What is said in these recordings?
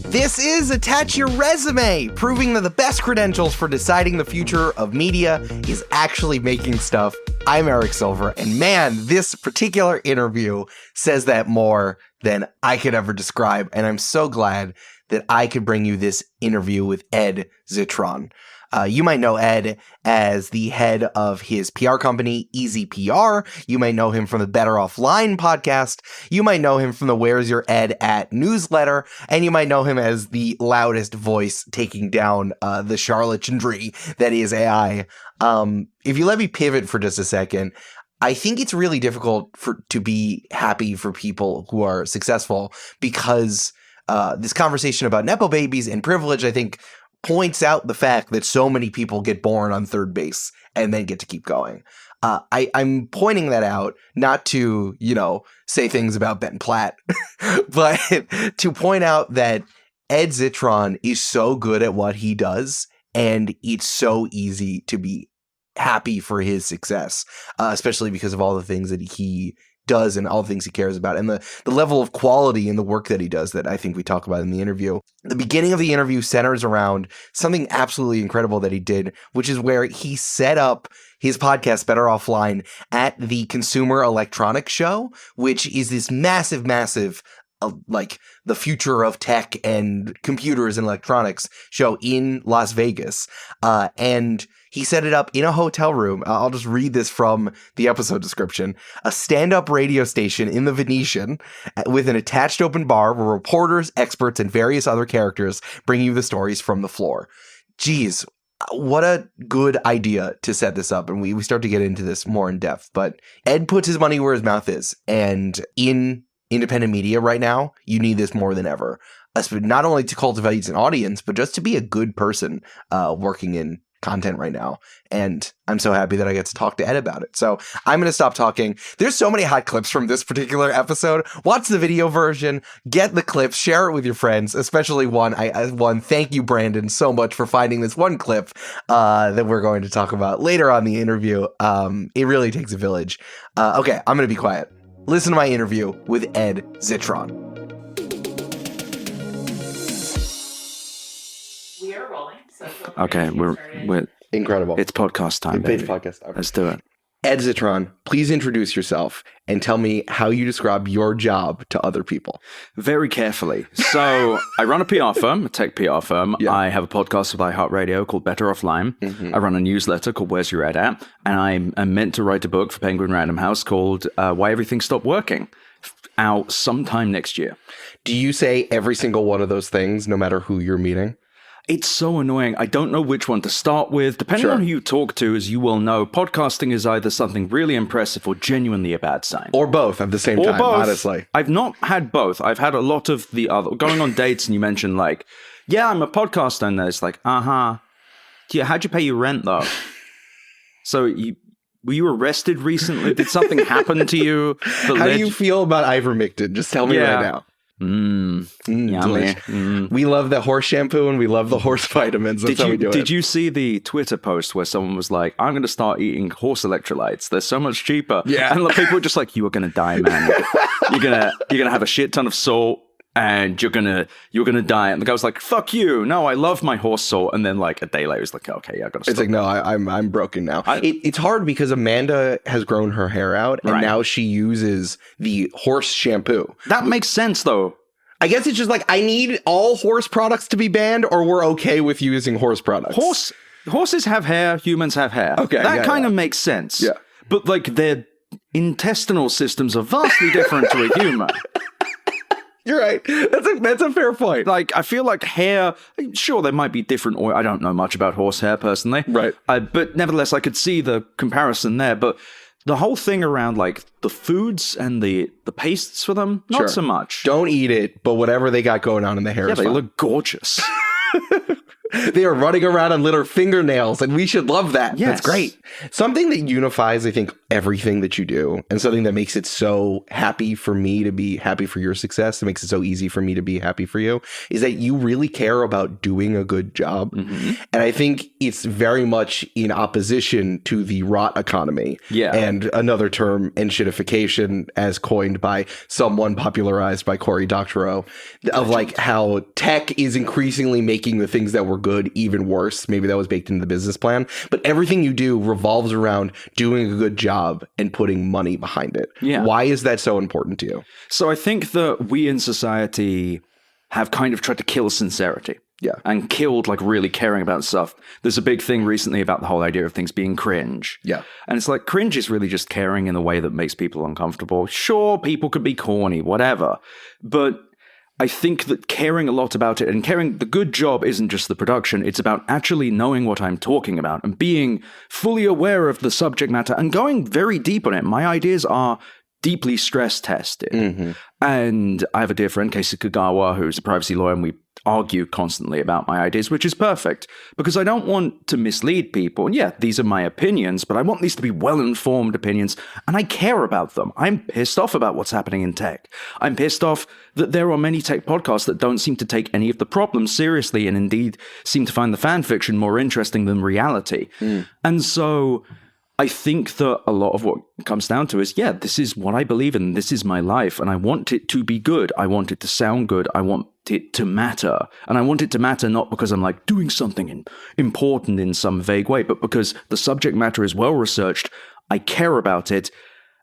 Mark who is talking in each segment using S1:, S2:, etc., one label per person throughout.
S1: This is Attach Your Resume, proving that the best credentials for deciding the future of media is actually making stuff. I'm Eric Silver, and man, this particular interview says that more than I could ever describe, and I'm so glad that I could bring you this interview with Ed Zitron. You might know Ed as the head of his PR company, EZPR. You might know him from the Better Offline podcast. You might know him from the Where's Your Ed at newsletter. And you might know him as the loudest voice taking down the charlatanry that is AI. If you let me pivot for just a second, I think it's really difficult to be happy for people who are successful because this conversation about Nepo babies and privilege, I think, points out the fact that so many people get born on third base and then get to keep going. I'm pointing that out not to, say things about Ben Platt, but to point out that Ed Zitron is so good at what he does, and it's so easy to be happy for his success, especially because of all the things that he does and all the things he cares about and the level of quality in the work that he does that I think we talk about in the interview. The beginning of the interview centers around something absolutely incredible that he did, which is where he set up his podcast Better Offline at the Consumer Electronics Show, which is this massive like the future of tech and computers and electronics show in Las Vegas. And he set it up in a hotel room. I'll just read this from the episode description. A stand-up radio station in the Venetian with an attached open bar where reporters, experts, and various other characters bring you the stories from the floor. Geez, what a good idea to set this up. And we start to get into this more in depth. But Ed puts his money where his mouth is. And in independent media right now, you need this more than ever. Not only to cultivate an audience, but just to be a good person working in content right now. And I'm so happy that I get to talk to Ed about it. So I'm going to stop talking. There's so many hot clips from this particular episode. Watch the video version, get the clips, share it with your friends, especially one. Thank you, Brandon, so much for finding this one clip that we're going to talk about later on the interview. It really takes a village. Okay, I'm going to be quiet. Listen to my interview with Ed Zitron.
S2: We are rolling.
S3: Okay, we're
S1: incredible.
S3: It's podcast time, baby.
S1: It's podcast time.
S3: Let's do it.
S1: Ed Zitron, please introduce yourself and tell me how you describe your job to other people.
S3: Very carefully. So I run a PR firm, a tech PR firm. Yeah. I have a podcast with iHeartRadio called Better Offline. Mm-hmm. I run a newsletter called Where's Your Ed At? And I'm meant to write a book for Penguin Random House called Why Everything Stopped Working, out sometime next year.
S1: Do you say every single one of those things, no matter who you're meeting?
S3: It's so annoying. I don't know which one to start with. Depending on who you talk to, as you will know, podcasting is either something really impressive or genuinely a bad sign.
S1: Or both at the same time, honestly.
S3: I've not had both. I've had a lot of the other. Going on dates and you mentioned like, yeah, I'm a podcaster. And it's like, yeah, how'd you pay your rent though? So were you arrested recently? Did something happen to you?
S1: How do you feel about ivermectin? Just tell me right now.
S3: Yummy.
S1: We love the horse shampoo and we love the horse vitamins. That's how we do it.
S3: Did you see the Twitter post where someone was like, I'm going to start eating horse electrolytes. They're so much cheaper. Yeah. And people were just like, you are going to die, man. You're going to have a shit ton of salt and you're going to die. And the guy was like, fuck you. No, I love my horse salt. And then like a day later, he's like, okay, yeah, I got to stop.
S1: It's like, no, I'm broken now. It's hard because Amanda has grown her hair out and now she uses the horse shampoo.
S3: That makes sense though.
S1: I guess it's just like, I need all horse products to be banned or we're okay with using horse products.
S3: Horses have hair, humans have hair. Okay. That kind of makes sense. Yeah. But like their intestinal systems are vastly different to a human.
S1: You're right. That's a fair point.
S3: Like, I feel like hair, sure, there might be different oil. I don't know much about horse hair personally.
S1: Right.
S3: But nevertheless, I could see the comparison there. But the whole thing around like the foods and the pastes for them, not so much.
S1: Don't eat it, but whatever they got going on in the hair is fine.
S3: They look gorgeous.
S1: They are running around on little fingernails, and we should love that.
S3: Yes.
S1: That's great. Something that unifies, I think, everything that you do, and something that makes it so happy for me to be happy for your success, it makes it so easy for me to be happy for you, is that you really care about doing a good job. Mm-hmm. And I think it's very much in opposition to the rot economy.
S3: Yeah.
S1: And another term, enshittification, as coined by someone popularized by Cory Doctorow, of like how tech is increasingly making the things that were good even worse. Maybe that was baked into the business plan, but everything you do revolves around doing a good job and putting money behind it.
S3: Yeah.
S1: Why is that so important to you?
S3: So I think that we in society have kind of tried to kill sincerity.
S1: Yeah.
S3: And killed like really caring about stuff. There's a big thing recently about the whole idea of things being cringe.
S1: Yeah.
S3: And it's like cringe is really just caring in a way that makes people uncomfortable. Sure, people could be corny, whatever. But I think that caring a lot about it and caring the good job isn't just the production. It's about actually knowing what I'm talking about and being fully aware of the subject matter and going very deep on it. My ideas are deeply stress tested. Mm-hmm. And I have a dear friend, Casey Kagawa, who's a privacy lawyer, and we argue constantly about my ideas, which is perfect because I don't want to mislead people. And yeah, these are my opinions, but I want these to be well-informed opinions, and I care about them. I'm pissed off about what's happening in tech. I'm pissed off that there are many tech podcasts that don't seem to take any of the problems seriously and indeed seem to find the fan fiction more interesting than reality. And so I think that a lot of what it comes down to is, yeah, this is what I believe in. This is my life, and I want it to be good. I want it to sound good. I want it to matter. And I want it to matter not because I'm like doing something important in some vague way, but because the subject matter is well researched. I care about it,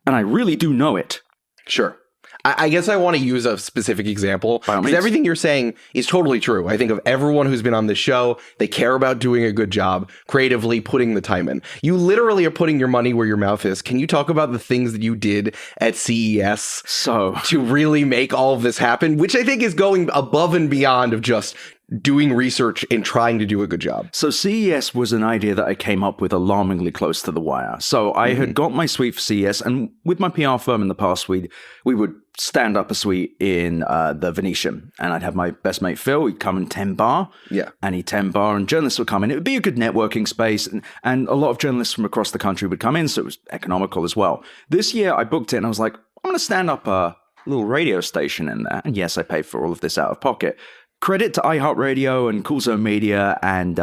S3: and I really do know it.
S1: Sure. I guess I want to use a specific example because everything you're saying is totally true. I think of everyone who's been on this show, they care about doing a good job, creatively putting the time in. You literally are putting your money where your mouth is. Can you talk about the things that you did at CES to really make all of this happen, which I think is going above and beyond of just doing research and trying to do a good job?
S3: So CES was an idea that I came up with alarmingly close to the wire. So I had got my suite for CES, and with my PR firm in the past, we would stand up a suite in the Venetian, and I'd have my best mate Phil. He'd come in 10 bar, and he'd 10 bar, and journalists would come in. It would be a good networking space, and a lot of journalists from across the country would come in, so it was economical as well. This year, I booked it, and I was like, I'm going to stand up a little radio station in there, and yes, I paid for all of this out of pocket. Credit to iHeartRadio and Cool Zone Media and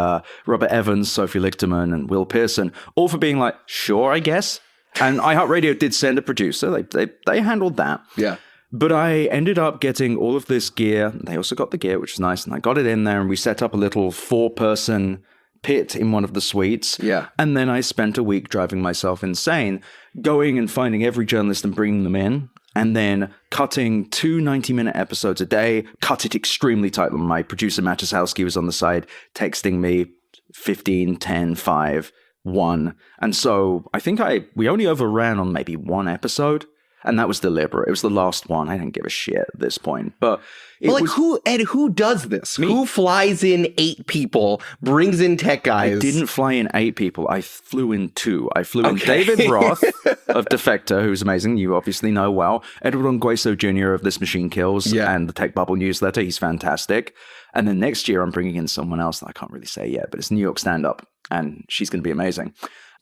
S3: Robert Evans, Sophie Lichterman, and Will Pearson, all for being like, sure, I guess. And iHeartRadio did send a producer. They handled that.
S1: Yeah.
S3: But I ended up getting all of this gear. They also got the gear, which is nice. And I got it in there, and we set up a little 4-person pit in one of the suites.
S1: Yeah.
S3: And then I spent a week driving myself insane, going and finding every journalist and bringing them in. And then cutting 2 90-minute episodes a day, cut it extremely tight. My producer, Matt Osowski, was on the side texting me 15, 10, 5, 1. And so I think we only overran on maybe 1 episode. And that was deliberate. It was the last one. I didn't give a shit at this point. But
S1: who does this? Me. Who flies in 8 people, brings in tech guys?
S3: I didn't fly in 8 people. I flew in 2. I flew in David Roth of Defector, who's amazing. You obviously know well. Edward Ongweso Jr. of This Machine Kills and the Tech Bubble newsletter. He's fantastic. And then next year, I'm bringing in someone else that I can't really say yet, but it's New York stand-up, and she's going to be amazing.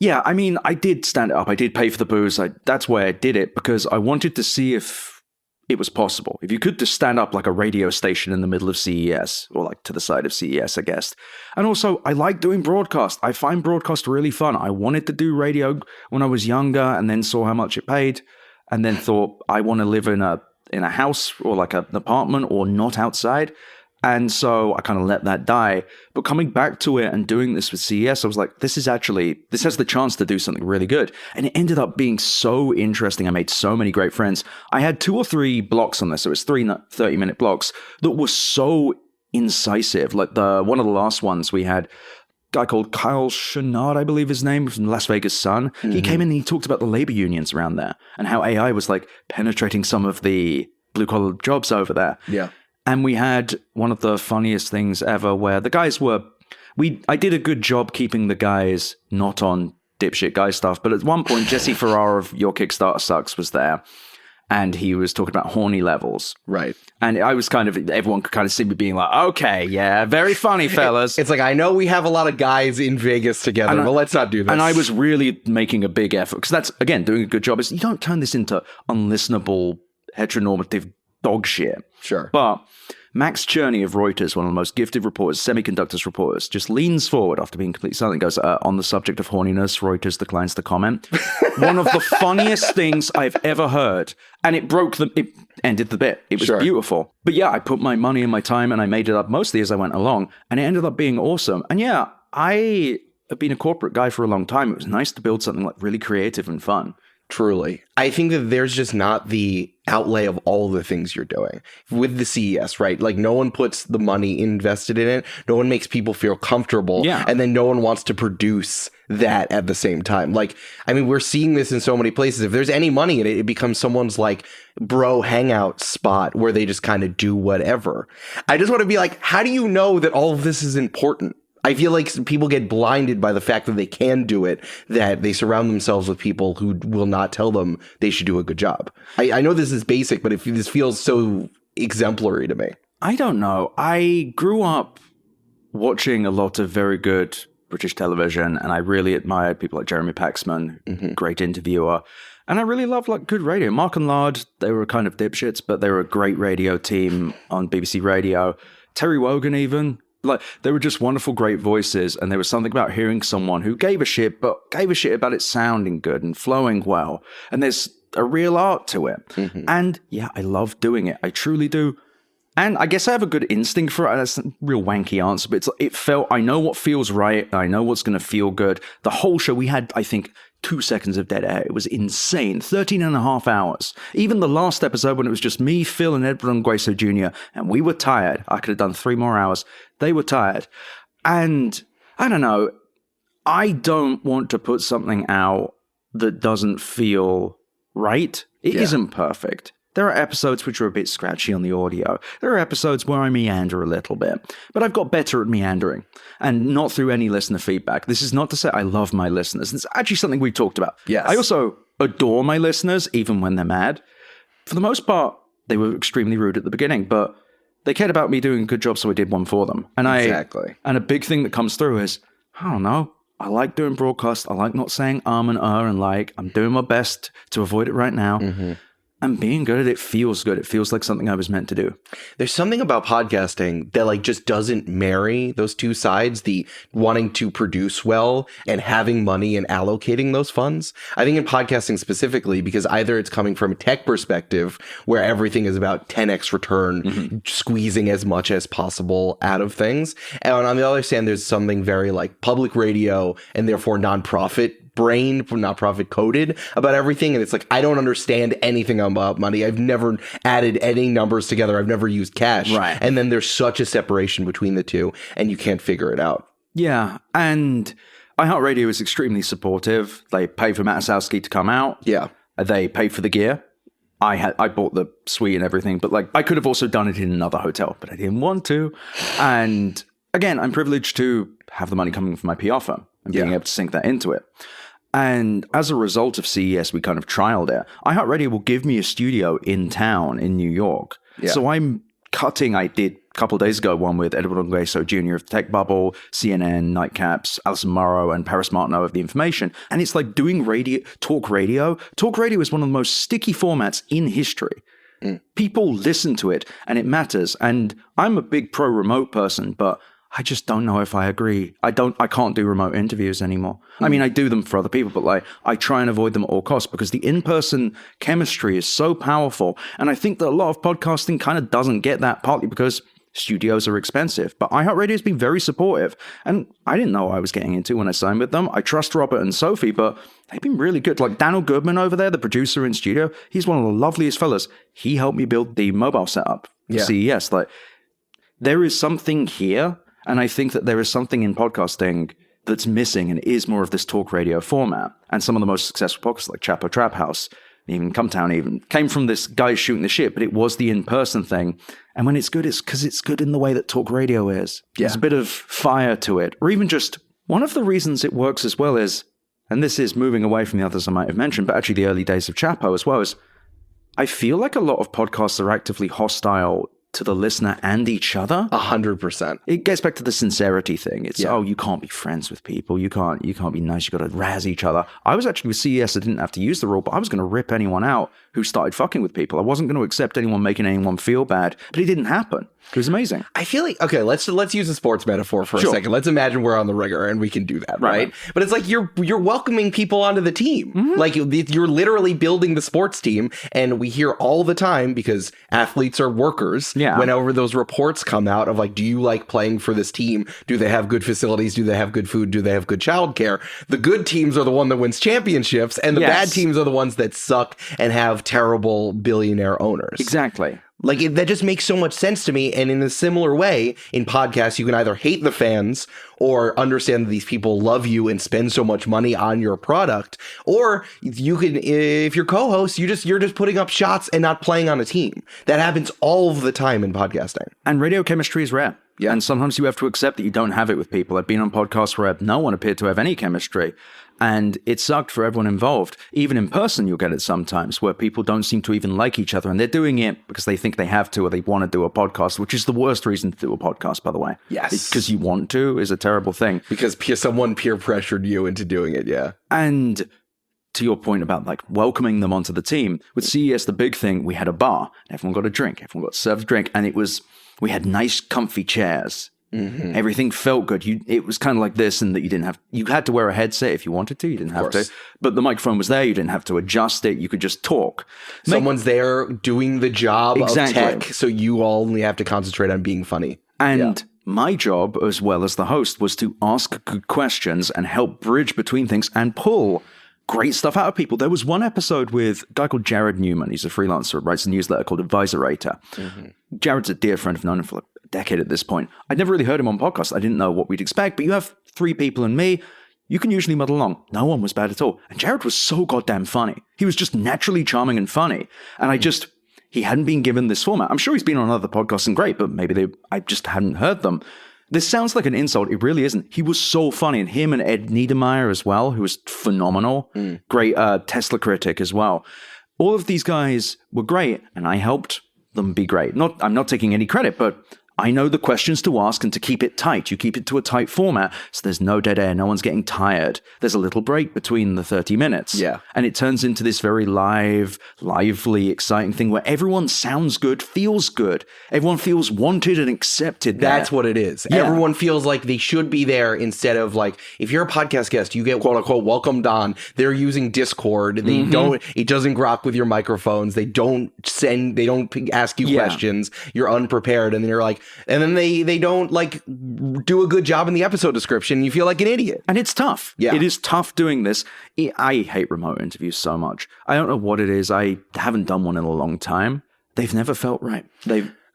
S3: Yeah, I mean, I did stand it up. I did pay for the booze. That's why I did it, because I wanted to see if it was possible. If you could just stand up like a radio station in the middle of CES, or like to the side of CES, I guess. And also, I like doing broadcast. I find broadcast really fun. I wanted to do radio when I was younger, and then saw how much it paid, and then thought, I want to live in a house or like an apartment or not outside. And so I kind of let that die. But coming back to it and doing this with CES, I was like, this has the chance to do something really good. And it ended up being so interesting. I made so many great friends. I had 2 or 3 blocks on this. It was 3 30-minute blocks that were so incisive. Like one of the last ones, we had a guy called Kyle Chenard, I believe his name, from the Las Vegas Sun. Mm-hmm. He came in and he talked about the labor unions around there and how AI was like penetrating some of the blue-collar jobs over there.
S1: Yeah.
S3: And we had one of the funniest things ever where the guys I did a good job keeping the guys not on dipshit guy stuff. But at one point, Jesse Farrar of Your Kickstarter Sucks was there. and he was talking about horny levels.
S1: Right.
S3: And I was everyone could kind of see me being like, okay, yeah, very funny, fellas.
S1: It's like, I know we have a lot of guys in Vegas together, but let's not do this.
S3: And I was really making a big effort, because that's, again, doing a good job. Is you don't turn this into unlistenable, heteronormative dog shit.
S1: Sure.
S3: But Max Cherney of Reuters, one of the most gifted reporters, semiconductors reporters, just leans forward after being completely silent and goes, on the subject of horniness, Reuters declines to comment. One of the funniest things I've ever heard. And it ended the bit. It was beautiful. But yeah, I put my money and my time and I made it up mostly as I went along. And it ended up being awesome. And yeah, I have been a corporate guy for a long time. It was nice to build something like really creative and fun.
S1: Truly. I think that there's just not the outlay of all the things you're doing with the CES, right? Like, no one puts the money invested in it. No one makes people feel comfortable.
S3: Yeah.
S1: And then no one wants to produce that at the same time. Like, I mean, we're seeing this in so many places. If there's any money in it, it becomes someone's like bro hangout spot where they just kind of do whatever. I just want to be like, how do you know that all of this is important? I feel like people get blinded by the fact that they can do it, that they surround themselves with people who will not tell them they should do a good job. I know this is basic, but this feels so exemplary to me.
S3: I don't know. I grew up watching a lot of very good British television, and I really admired people like Jeremy Paxman, great interviewer. And I really love like good radio. Mark and Lard, they were kind of dipshits, but they were a great radio team on BBC Radio. Terry Wogan even. Like, they were just wonderful, great voices, and there was something about hearing someone who gave a shit, but gave a shit about it sounding good and flowing well. And there's a real art to it. And yeah, I love doing it. I truly do. And I guess I have a good instinct for it. That's a real wanky answer, but I know what feels right. I know what's going to feel good. The whole show, we had, I think, 2 seconds of dead air. It was insane. 13 and a half hours. Even the last episode when it was just me, Phil, and Edward Ngueso Jr., and we were tired. I could have done 3 more hours. They were tired. And I don't know. I don't want to put something out that doesn't feel right. It isn't perfect. There are episodes which are a bit scratchy on the audio. There are episodes where I meander a little bit. But I've got better at meandering. And not through any listener feedback. This is not to say I love my listeners. It's actually something we talked about.
S1: Yes.
S3: I also adore my listeners, even when they're mad. For the most part, they were extremely rude at the beginning, but they cared about me doing a good job, so I did one for them. And
S1: Exactly.
S3: And a big thing that comes through is, I don't know, I like doing broadcast. I like not saying and and like, I'm doing my best to avoid it right now. And being good at it feels good. It feels like something I was meant to do.
S1: There's something about podcasting that like just doesn't marry those two sides, the wanting to produce well and having money and allocating those funds. I think in podcasting specifically, because either it's coming from a tech perspective where everything is about 10x return, squeezing as much as possible out of things. And on the other hand, there's something very like public radio and therefore nonprofit brain, not profit coded about everything. And it's like, I don't understand anything about money. I've never added any numbers together. I've never used cash.
S3: Right.
S1: And then there's such a separation between the two and you can't figure it out.
S3: Yeah. And iHeartRadio is extremely supportive. They pay for Matt Osowski to come out.
S1: Yeah.
S3: They pay for the gear. I bought the suite and everything, but like I could have also done it in another hotel, but I didn't want to. And again, I'm privileged to have the money coming from my PR firm and being able to sink that into it. And as a result of CES, we kind of trialed it. iHeartRadio will give me a studio in town in New York.
S1: Yeah.
S3: So I'm cutting, I did a couple of days ago, one with Edward Ngueso Jr. of Tech Bubble, CNN, Nightcaps, Alison Morrow, and Paris Martineau of The Information. And it's like doing talk radio. Talk radio is one of the most sticky formats in history. People listen to it and it matters. And I'm a big pro-remote person, but I just don't know if I agree. I can't do remote interviews anymore. I mean, I do them for other people, but like I try and avoid them at all costs because the in-person chemistry is so powerful. And I think that a lot of podcasting kind of doesn't get that, partly because studios are expensive. But iHeartRadio has been very supportive. And I didn't know what I was getting into when I signed with them. I trust Robert and Sophie, but they've been really good. Like Daniel Goodman over there, the producer in studio, he's one of the loveliest fellas. He helped me build the mobile setup for CES. Like there is something here. And I think that there is something in podcasting that's missing and it is more of this talk radio format. And some of the most successful podcasts like Chapo Trap House, even Cumtown even, came from this guy shooting the shit, but it was the in-person thing. And when it's good, it's because it's good in the way that talk radio is. Yeah. There's a bit of fire to it. Or even just one of the reasons it works as well is, and this is moving away from the others I might have mentioned, but actually the early days of Chapo as well, is I feel like a lot of podcasts are actively hostile to the listener and each other.
S1: 100%.
S3: It gets back to the sincerity thing. It's, you can't be friends with people. You can't be nice. You got to razz each other. I was actually with CES. I didn't have to use the rule, but I was going to rip anyone out who started fucking with people. I wasn't going to accept anyone making anyone feel bad, but it didn't happen. It was amazing.
S1: I feel like, okay, let's use a sports metaphor for a second. Let's imagine we're on the ringer and we can do that, right? But it's like you're welcoming people onto the team. Mm-hmm. Like you're literally building the sports team, and we hear all the time, because athletes are workers, whenever those reports come out of like, do you like playing for this team? Do they have good facilities? Do they have good food? Do they have good childcare? The good teams are the one that wins championships, and the bad teams are the ones that suck and have terrible billionaire owners.
S3: Exactly.
S1: Like, that just makes so much sense to me. And in a similar way, in podcasts, you can either hate the fans or understand that these people love you and spend so much money on your product. Or you can, if you're co-host, you're just putting up shots and not playing on a team. That happens all of the time in podcasting.
S3: And radio chemistry is rare.
S1: Yeah.
S3: And sometimes you have to accept that you don't have it with people. I've been on podcasts where no one appeared to have any chemistry. And it sucked for everyone involved. Even in person, you'll get it sometimes where people don't seem to even like each other. And they're doing it because they think they have to, or they want to do a podcast, which is the worst reason to do a podcast, by the way.
S1: Yes.
S3: Because you want to is a terrible thing.
S1: Because someone peer pressured you into doing it, yeah.
S3: And to your point about like welcoming them onto the team, with CES, the big thing, we had a bar. Everyone got a drink. Everyone got served a drink. And we had nice, comfy chairs. Mm-hmm. Everything felt good. It was kind of like this, and that you had to wear a headset if you wanted to. You didn't have to, but the microphone was there. You didn't have to adjust it. You could just talk.
S1: Someone's there doing the job of tech, so you all only have to concentrate on being funny.
S3: And my job, as well as the host, was to ask good questions and help bridge between things and pull great stuff out of people. There was one episode with a guy called Jared Newman. He's a freelancer, writes a newsletter called Advisorator. Mm-hmm. Jared's a dear friend. I've known him for a decade at this point. I'd never really heard him on podcasts. I didn't know what we'd expect, but you have 3 people and me. You can usually muddle along. No one was bad at all. And Jared was so goddamn funny. He was just naturally charming and funny. And he hadn't been given this format. I'm sure he's been on other podcasts and great, but maybe I just hadn't heard them. This sounds like an insult. It really isn't. He was so funny. And him and Ed Niedermeyer as well, who was phenomenal. Great Tesla critic as well. All of these guys were great, and I helped them be great. I'm not taking any credit, but I know the questions to ask and to keep it tight. You keep it to a tight format, so there's no dead air. No one's getting tired. There's a little break between the 30 minutes.
S1: Yeah.
S3: And it turns into this very lively, exciting thing where everyone sounds good, feels good. Everyone feels wanted and accepted there.
S1: That's what it is. Yeah. Everyone feels like they should be there, instead of like, if you're a podcast guest, you get quote unquote welcomed on. They're using Discord. They it doesn't grok with your microphones. They don't ask you questions. You're unprepared. And then you're like, and then they don't like do a good job in the episode description. You feel like an idiot.
S3: And it's tough.
S1: Yeah.
S3: It is tough doing this. I hate remote interviews so much. I don't know what it is. I haven't done one in a long time. They've never felt right.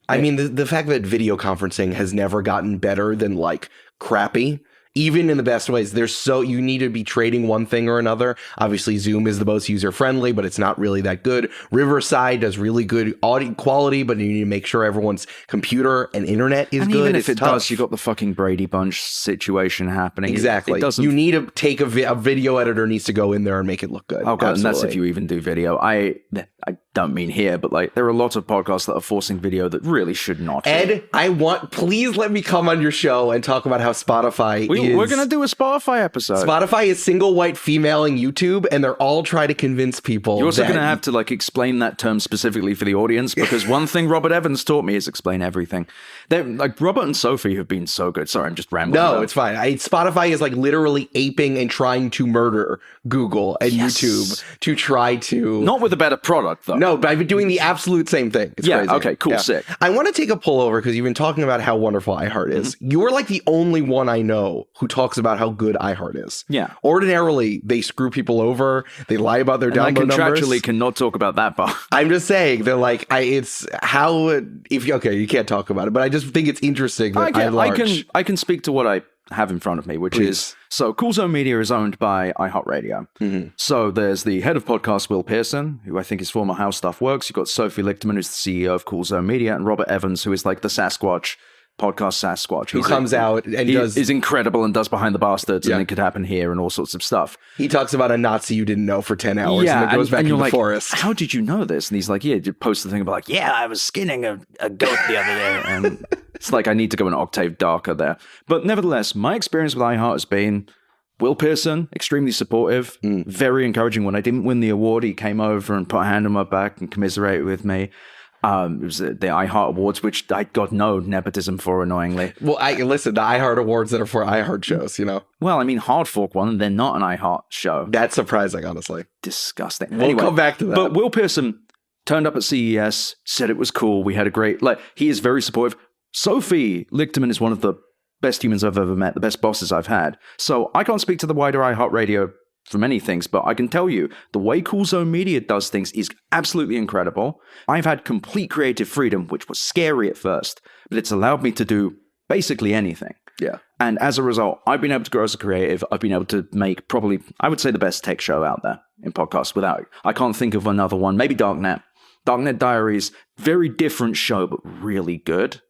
S1: I mean, the fact that video conferencing has never gotten better than like crappy, even in the best ways, you need to be trading one thing or another. Obviously, Zoom is the most user-friendly, but it's not really that good. Riverside does really good audio quality, but you need to make sure everyone's computer and internet is good.
S3: Even if it does, you got the fucking Brady Bunch situation happening.
S1: Exactly. You need to take a video editor needs to go in there and make it look good.
S3: Oh, God, and that's if you even do video. I don't mean here, but like there are lots of podcasts that are forcing video that really should not.
S1: Ed, please let me come on your show and talk about how Spotify
S3: We're going to do a Spotify episode.
S1: Spotify is single white femaling YouTube, and they're all trying to convince people.
S3: You're also going to have to like explain that term specifically for the audience, because one thing Robert Evans taught me is explain everything. Like Robert and Sophie have been so good. Sorry, I'm just rambling.
S1: No, it's fine. Spotify is like literally aping and trying to murder Google and YouTube to try to...
S3: Not with a better product, though.
S1: No, but I've been doing the absolute same thing. It's crazy.
S3: Okay, cool, sick.
S1: I want to take a pull over because you've been talking about how wonderful iHeart is. You're like the only one I know who talks about how good iHeart is.
S3: Yeah.
S1: Ordinarily, they screw people over. They lie about their download numbers.
S3: I contractually cannot talk about that part.
S1: I'm just saying, they're like, you can't talk about it, but I just think it's interesting that
S3: I can speak to what I have in front of me, which is, so Cool Zone Media is owned by iHeartRadio. Mm-hmm. So there's the head of podcasts, Will Pearson, who I think is former How Stuff Works. You've got Sophie Lichterman, who's the CEO of Cool Zone Media, and Robert Evans, who is like the Sasquatch podcast Sasquatch.
S1: Who comes out and
S3: is incredible and does Behind the Bastards and it could happen here and all sorts of stuff.
S1: He talks about a Nazi you didn't know for 10 hours and then goes back into the forest.
S3: How did you know this? And he's like, you post the thing about like, I was skinning a goat the other day. And it's like, I need to go an octave darker there. But nevertheless, my experience with iHeart has been Will Pearson, extremely supportive, very encouraging. When I didn't win the award, he came over and put a hand on my back and commiserated with me. It was the iHeart Awards, which I got no nepotism for, annoyingly.
S1: Well, listen, the iHeart Awards that are for iHeart shows,
S3: Well, I mean, Hard Fork won, they're not an iHeart show.
S1: That's surprising, honestly.
S3: Disgusting.
S1: We'll come back to that.
S3: But Will Pearson turned up at CES, said it was cool. We had a great, he is very supportive. Sophie Lichterman is one of the best humans I've ever met, the best bosses I've had. So I can't speak to the wider iHeartRadio for many things, but I can tell you the way Cool Zone Media does things is absolutely incredible. I've had complete creative freedom, which was scary at first, but it's allowed me to do basically anything.
S1: Yeah.
S3: And as a result, I've been able to grow as a creative. I've been able to make probably, I would say, the best tech show out there in podcasts without, I can't think of another one. Maybe Darknet. Darknet Diaries, very different show, but really good.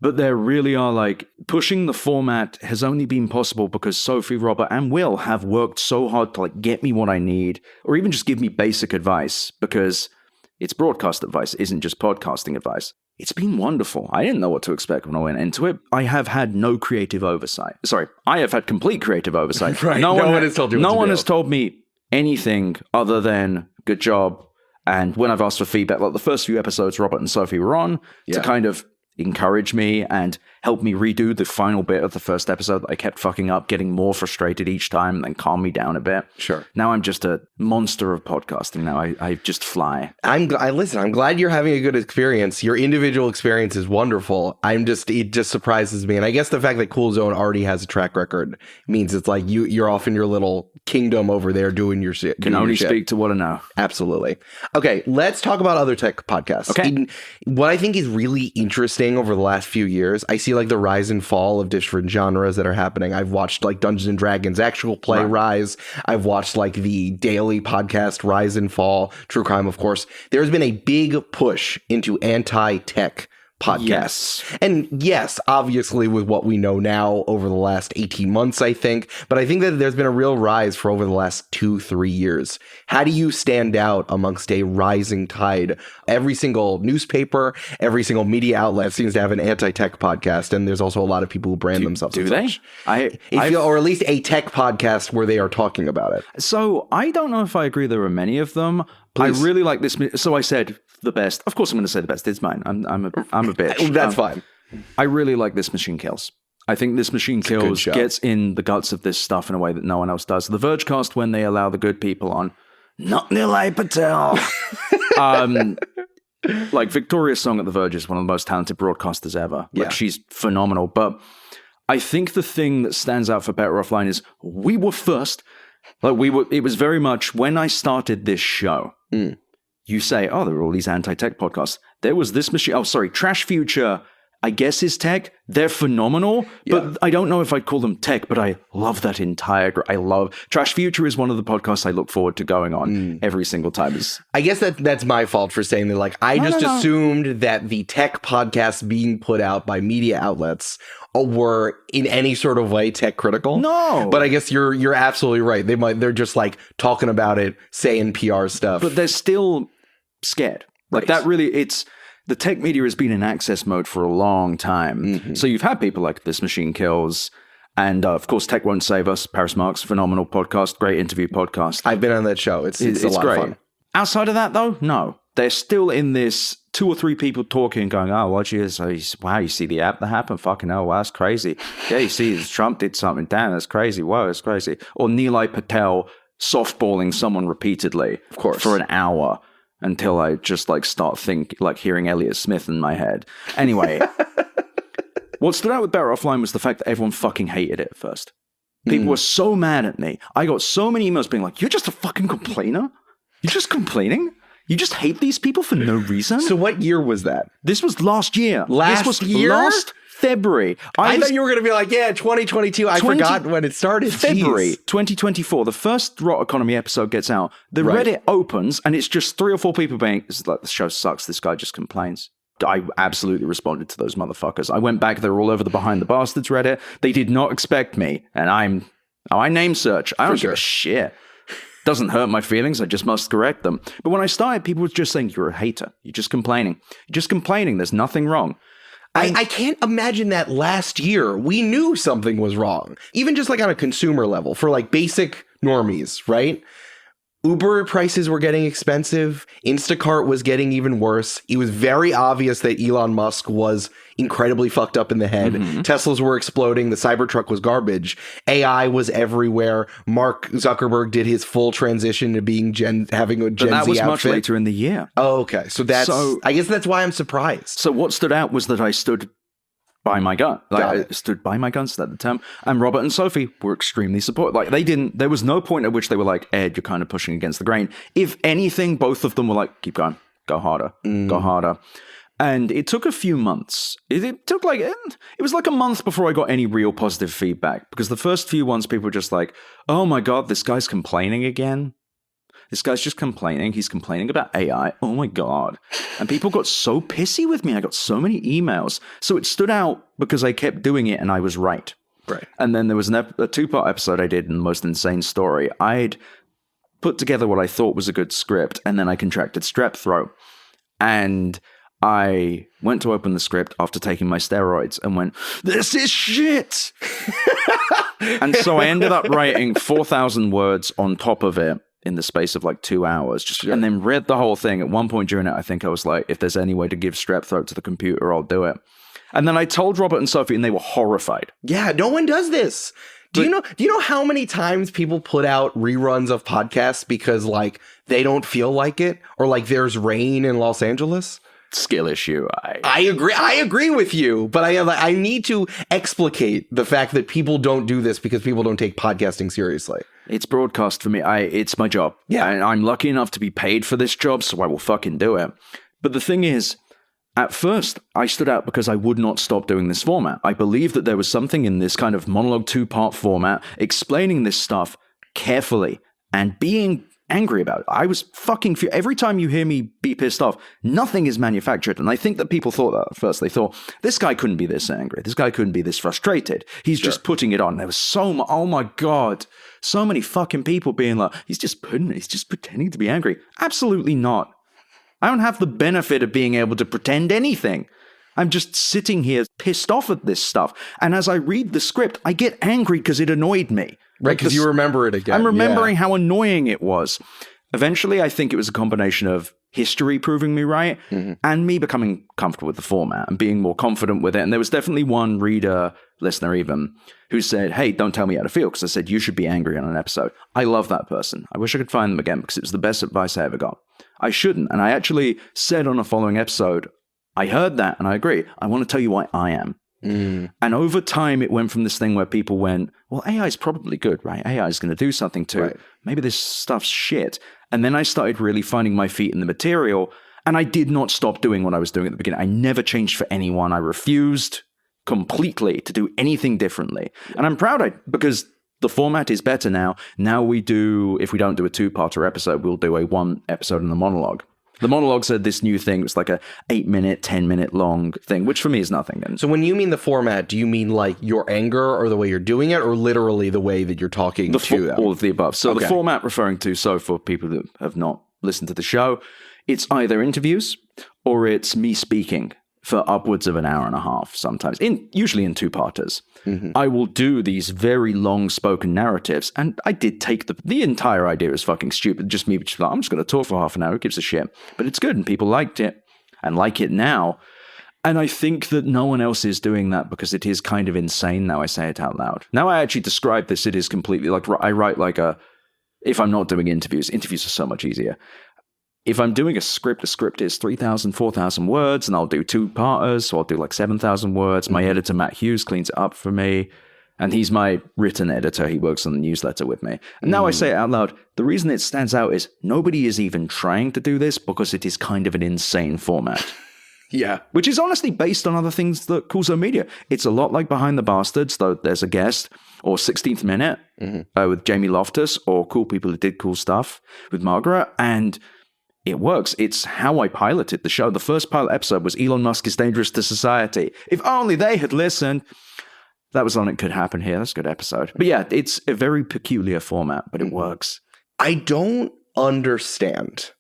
S3: But there really are pushing the format has only been possible because Sophie, Robert, and Will have worked so hard to get me what I need, or even just give me basic advice, because it's broadcast advice, it isn't just podcasting advice. It's been wonderful. I didn't know what to expect when I went into it. I have had no creative oversight. Sorry, I have had complete creative oversight.
S1: Right. No one has told you what to do.
S3: No one has told me anything other than good job. And when I've asked for feedback, the first few episodes Robert and Sophie were on, to kind of encourage me and help me redo the final bit of the first episode that I kept fucking up, getting more frustrated each time, and then calm me down a bit.
S1: Sure.
S3: Now I'm just a monster of podcasting. Now I just fly.
S1: I'm glad you're having a good experience. Your individual experience is wonderful. It just surprises me. And I guess the fact that Cool Zone already has a track record means it's like you're off in your little kingdom over there doing your shit.
S3: Can only speak to what I know.
S1: Absolutely. Okay, let's talk about other tech podcasts.
S3: Okay.
S1: What I think is really interesting over the last few years, I see the rise and fall of different genres that are happening. I've watched Dungeons and Dragons actual play rise. I've watched the daily podcast rise and fall. True crime, of course. There's been a big push into anti-tech podcasts.
S3: Yes.
S1: And yes, obviously with what we know now over the last 18 months, I think, but I think that there's been a real rise for over the last 2-3 years. How do you stand out amongst a rising tide? Every single newspaper, every single media outlet seems to have an anti-tech podcast, and there's also a lot of people who brand themselves
S3: do
S1: as
S3: they?
S1: such. Or at least a tech podcast where they are talking about it.
S3: So I don't know if I agree there are many of them.
S1: Please.
S3: I really like this. So I said the best. Of course, I'm going to say the best. It's mine. I'm a bitch.
S1: That's fine.
S3: I really like This Machine Kills. I think This Machine Kills gets in the guts of this stuff in a way that no one else does. The Vergecast, when they allow the good people on, not Nilay Patel. Victoria Song at The Verge is one of the most talented broadcasters ever. She's phenomenal. But I think the thing that stands out for Better Offline is we were first. It was very much when I started this show. You say, there are all these anti-tech podcasts. There was This Machine. Trash Future, I guess, is tech. They're phenomenal, but I don't know if I'd call them tech, but I love that entire Trash Future is one of the podcasts I look forward to going on every single time.
S1: I guess that's my fault for saying that. I assumed that the tech podcasts being put out by media outlets were in any sort of way tech critical.
S3: No.
S1: But I guess you're absolutely right. They're just talking about it, saying PR stuff.
S3: But they're still scared. That really, the tech media has been in access mode for a long time. Mm-hmm. So you've had people like This Machine Kills, and of course, Tech Won't Save Us. Paris Marks, phenomenal podcast, great interview podcast.
S1: I've been on that show. It's a lot
S3: great.
S1: of fun.
S3: Outside of that, though, no. They're still in this 2 or 3 people talking, going, wow, you see the app that happened? Fucking hell, wow, that's crazy. Yeah, you see, Trump did something. Damn, that's crazy. Whoa, that's crazy. Or Nilay Patel softballing someone repeatedly,
S1: of course,
S3: for an hour. Until I just start hearing Elliott Smith in my head. Anyway, what stood out with Better Offline was the fact that everyone fucking hated it at first. People were so mad at me. I got so many emails being like, "You're just a fucking complainer? You're just complaining? You just hate these people for no reason?"
S1: So what year was that?
S3: This was last year.
S1: Last
S3: February.
S1: I thought you were going to be 2022. I forgot when it started.
S3: February 2024. The first Rot Economy episode gets out. The Reddit opens, and it's just 3 or 4 people being, the show sucks. This guy just complains. I absolutely responded to those motherfuckers. I went back, they were all over the Behind the Bastards Reddit. They did not expect me. And I name search. I don't give a shit. Doesn't hurt my feelings. I just must correct them. But when I started, people were just saying, you're a hater. You're just complaining. You're just complaining. There's nothing wrong.
S1: I can't imagine that last year we knew something was wrong. Even just like on a consumer level for like basic normies, right? Uber prices were getting expensive. Instacart was getting even worse. It was very obvious that Elon Musk was incredibly fucked up in the head. Teslas were exploding. The Cybertruck was garbage. AI was everywhere. Mark Zuckerberg did his full transition to being having a Gen Z outfit.
S3: That was much later in the year.
S1: Oh, okay. So I guess that's why I'm surprised.
S3: So what stood out was that I stood by my gun. I stood by my guns, is that the term? And Robert and Sophie were extremely supportive. There was no point at which they were like, Ed, you're kind of pushing against the grain. If anything, both of them were like, keep going, go harder, go harder. And it took a few months. It took it was like a month before I got any real positive feedback, because the first few ones, people were just like, oh my God, this guy's complaining again. This guy's just complaining. He's complaining about AI. Oh my God. And people got so pissy with me. I got so many emails. So it stood out because I kept doing it and I was right.
S1: Right.
S3: And then there was a two-part episode I did in The Most Insane Story. I'd put together what I thought was a good script, and then I contracted strep throat. And I went to open the script after taking my steroids and went, this is shit. And so I ended up writing 4,000 words on top of it in the space of 2 hours, and then read the whole thing. At one point during it, I think I was like, if there's any way to give strep throat to the computer, I'll do it. And then I told Robert and Sophie, and they were horrified.
S1: Yeah, no one does this. Do you know how many times people put out reruns of podcasts because they don't feel like it, or there's rain in Los Angeles?
S3: Skill issue.
S1: I agree with you, but I need to explicate the fact that people don't do this because people don't take podcasting seriously.
S3: It's broadcast for me. It's my job. Yeah. And I'm lucky enough to be paid for this job, so I will fucking do it. But the thing is, at first, I stood out because I would not stop doing this format. I believed that there was something in this kind of monologue 2-part format, explaining this stuff carefully and being angry about it. I was fucking furious. Every time you hear me be pissed off, nothing is manufactured. And I think that people thought that at first. They thought, this guy couldn't be this angry. This guy couldn't be this frustrated. He's just putting it on. There was oh my God, so many fucking people being like, he's just pretending to be angry. Absolutely not. I don't have the benefit of being able to pretend anything. I'm just sitting here pissed off at this stuff. And as I read the script, I get angry because it annoyed me.
S1: Right, because you remember it again.
S3: I'm remembering how annoying it was. Eventually, I think it was a combination of history proving me right and me becoming comfortable with the format and being more confident with it. And there was definitely one reader, listener even, who said, hey, don't tell me how to feel, because I said, you should be angry on an episode. I love that person. I wish I could find them again because it was the best advice I ever got. I shouldn't. And I actually said on a following episode, I heard that and I agree. I want to tell you why I am. And over time, it went from this thing where people went, well, AI is probably good, right? AI is going to do something too. Right. Maybe this stuff's shit. And then I started really finding my feet in the material, and I did not stop doing what I was doing at the beginning. I never changed for anyone. I refused completely to do anything differently. And I'm proud because the format is better now. Now we do, if we don't do a 2-parter episode, we'll do a 1 episode in the monologue. The monologues are this new thing. It's like a 8-minute, 10-minute long thing, which for me is nothing. And
S1: so when you mean the format, do you mean your anger or the way you're doing it, or literally the way that you're talking to them?
S3: All of the above. So the format referring to, so for people that have not listened to the show, it's either interviews or it's me speaking for upwards of an hour and a half sometimes, usually in 2-parters. I will do these very long spoken narratives, and I did take the entire idea is fucking stupid. Just me, just like, I'm just going to talk for half an hour. Who gives a shit? But it's good, and people liked it and like it now. And I think that no one else is doing that because it is kind of insane now I say it out loud. Now I actually describe this, it is completely I write if I'm not doing interviews are so much easier. If I'm doing a script is 3,000, 4,000 words, and I'll do 2-parters, so I'll do 7,000 words. My editor, Matt Hughes, cleans it up for me, and he's my written editor. He works on the newsletter with me. And now I say it out loud. The reason it stands out is nobody is even trying to do this because it is kind of an insane format.
S1: Yeah.
S3: Which is honestly based on other things that Cool Zone Media. It's a lot like Behind the Bastards, though there's a guest, or 16th Minute with Jamie Loftus, or Cool People Who Did Cool Stuff with Margaret, and it works. It's how I piloted the show. The first pilot episode was Elon Musk is dangerous to society. If only they had listened. That was on It Could Happen Here. That's a good episode. But yeah, it's a very peculiar format, but it works.
S1: I don't understand.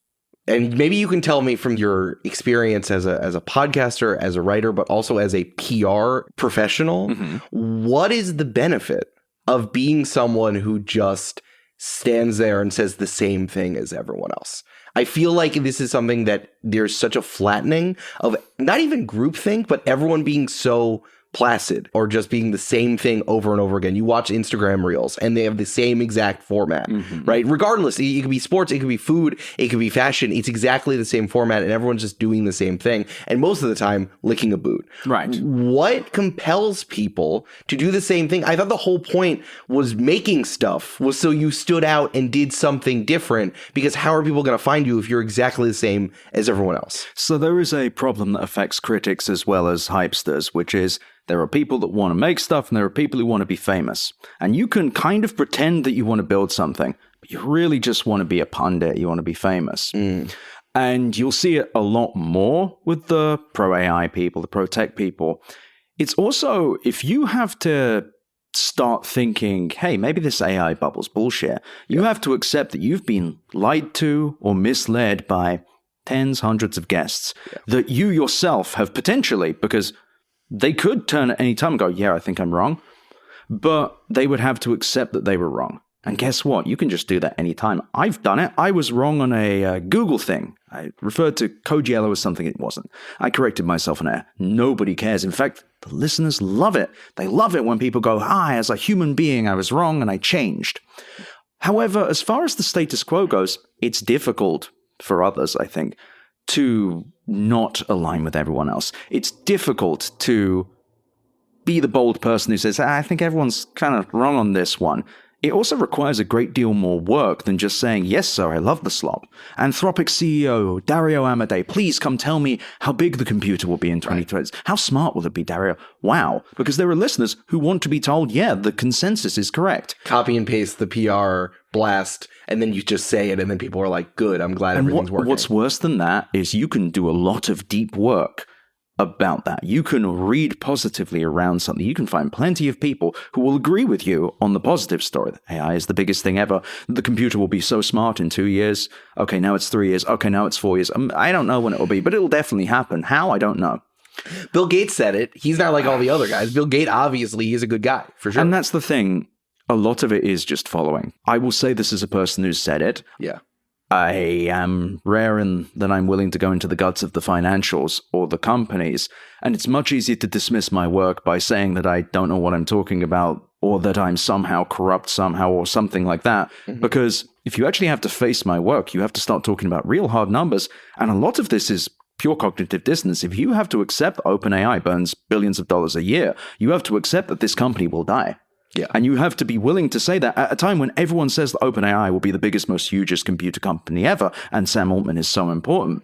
S1: And maybe you can tell me from your experience as a podcaster, as a writer, but also as a PR professional, what is the benefit of being someone who just stands there and says the same thing as everyone else? I feel like this is something that there's such a flattening of not even groupthink, but everyone being so placid or just being the same thing over and over again. You watch Instagram reels and they have the same exact format, right? Regardless, it could be sports, it could be food, it could be fashion. It's exactly the same format and everyone's just doing the same thing. And most of the time, licking a boot.
S3: Right.
S1: What compels people to do the same thing? I thought the whole point was making stuff was so you stood out and did something different, because how are people going to find you if you're exactly the same as everyone else?
S3: So there is a problem that affects critics as well as hypesters, which is there are people that want to make stuff and there are people who want to be famous. And you can kind of pretend that you want to build something, but you really just want to be a pundit. You want to be famous. And you'll see it a lot more with the pro-AI people, the pro-tech people. It's also, if you have to start thinking, hey, maybe this AI bubble's bullshit, you have to accept that you've been lied to or misled by tens, hundreds of guests that you yourself have potentially, because they could turn at any time and go, yeah, I think I'm wrong. But they would have to accept that they were wrong. And guess what? You can just do that anytime. I've done it. I was wrong on a Google thing. I referred to code yellow as something it wasn't. I corrected myself on air. Nobody cares. In fact, the listeners love it. They love it when people go, hi, as a human being, I was wrong and I changed. However, as far as the status quo goes, it's difficult for others, I think, to not align with everyone else. It's difficult to be the bold person who says, I think everyone's kind of wrong on this one. It also requires a great deal more work than just saying, yes, sir, I love the slop. Anthropic CEO Dario Amodei, please come tell me how big the computer will be in 2020. How smart will it be, Dario? Wow. Because there are listeners who want to be told, yeah, the consensus is correct.
S1: Copy and paste the PR blast, and then you just say it, and then people are like, good, I'm glad everything's working.
S3: What's worse than that is you can do a lot of deep work about that. You can read positively around something. You can find plenty of people who will agree with you on the positive story. AI is the biggest thing ever. The computer will be so smart in 2 years. Okay, now it's 3 years. Okay, now it's 4 years. I don't know when it will be, but it'll definitely happen. How? I don't know.
S1: Bill Gates said it. He's not like all the other guys. Bill Gates, obviously, he's a good guy, for sure.
S3: And that's the thing. A lot of it is just following. I will say this as a person who's said it.
S1: Yeah.
S3: I am rare in that I'm willing to go into the guts of the financials or the companies, and it's much easier to dismiss my work by saying that I don't know what I'm talking about or that I'm somehow corrupt somehow or something like that, because if you actually have to face my work, you have to start talking about real hard numbers, and a lot of this is pure cognitive dissonance. If you have to accept that OpenAI burns billions of dollars a year, you have to accept that this company will die.
S1: Yeah.
S3: And you have to be willing to say that at a time when everyone says that OpenAI will be the biggest, most hugest computer company ever, and Sam Altman is so important.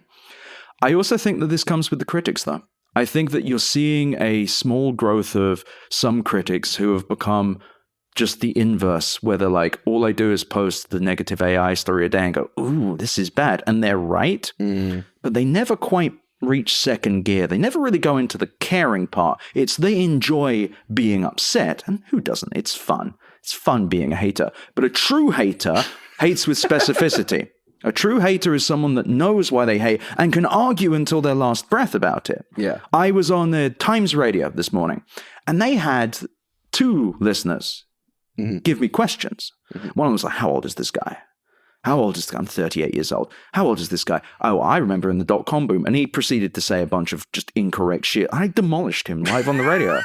S3: I also think that this comes with the critics, though. I think that you're seeing a small growth of some critics who have become just the inverse, where they're like, all I do is post the negative AI story a day and go, ooh, this is bad. And they're right, but they never quite reach second gear. They never really go into the caring part. It's they enjoy being upset, and who doesn't? It's fun. It's fun being a hater. But a true hater hates with specificity. A true hater is someone that knows why they hate and can argue until their last breath about it.
S1: Yeah.
S3: I was on the Times radio this morning, and they had 2 listeners give me questions. One of them was like, how old is this guy? How old is this guy? I'm 38 years old. How old is this guy? Oh, I remember in the .com boom. And he proceeded to say a bunch of just incorrect shit. I demolished him live on the radio.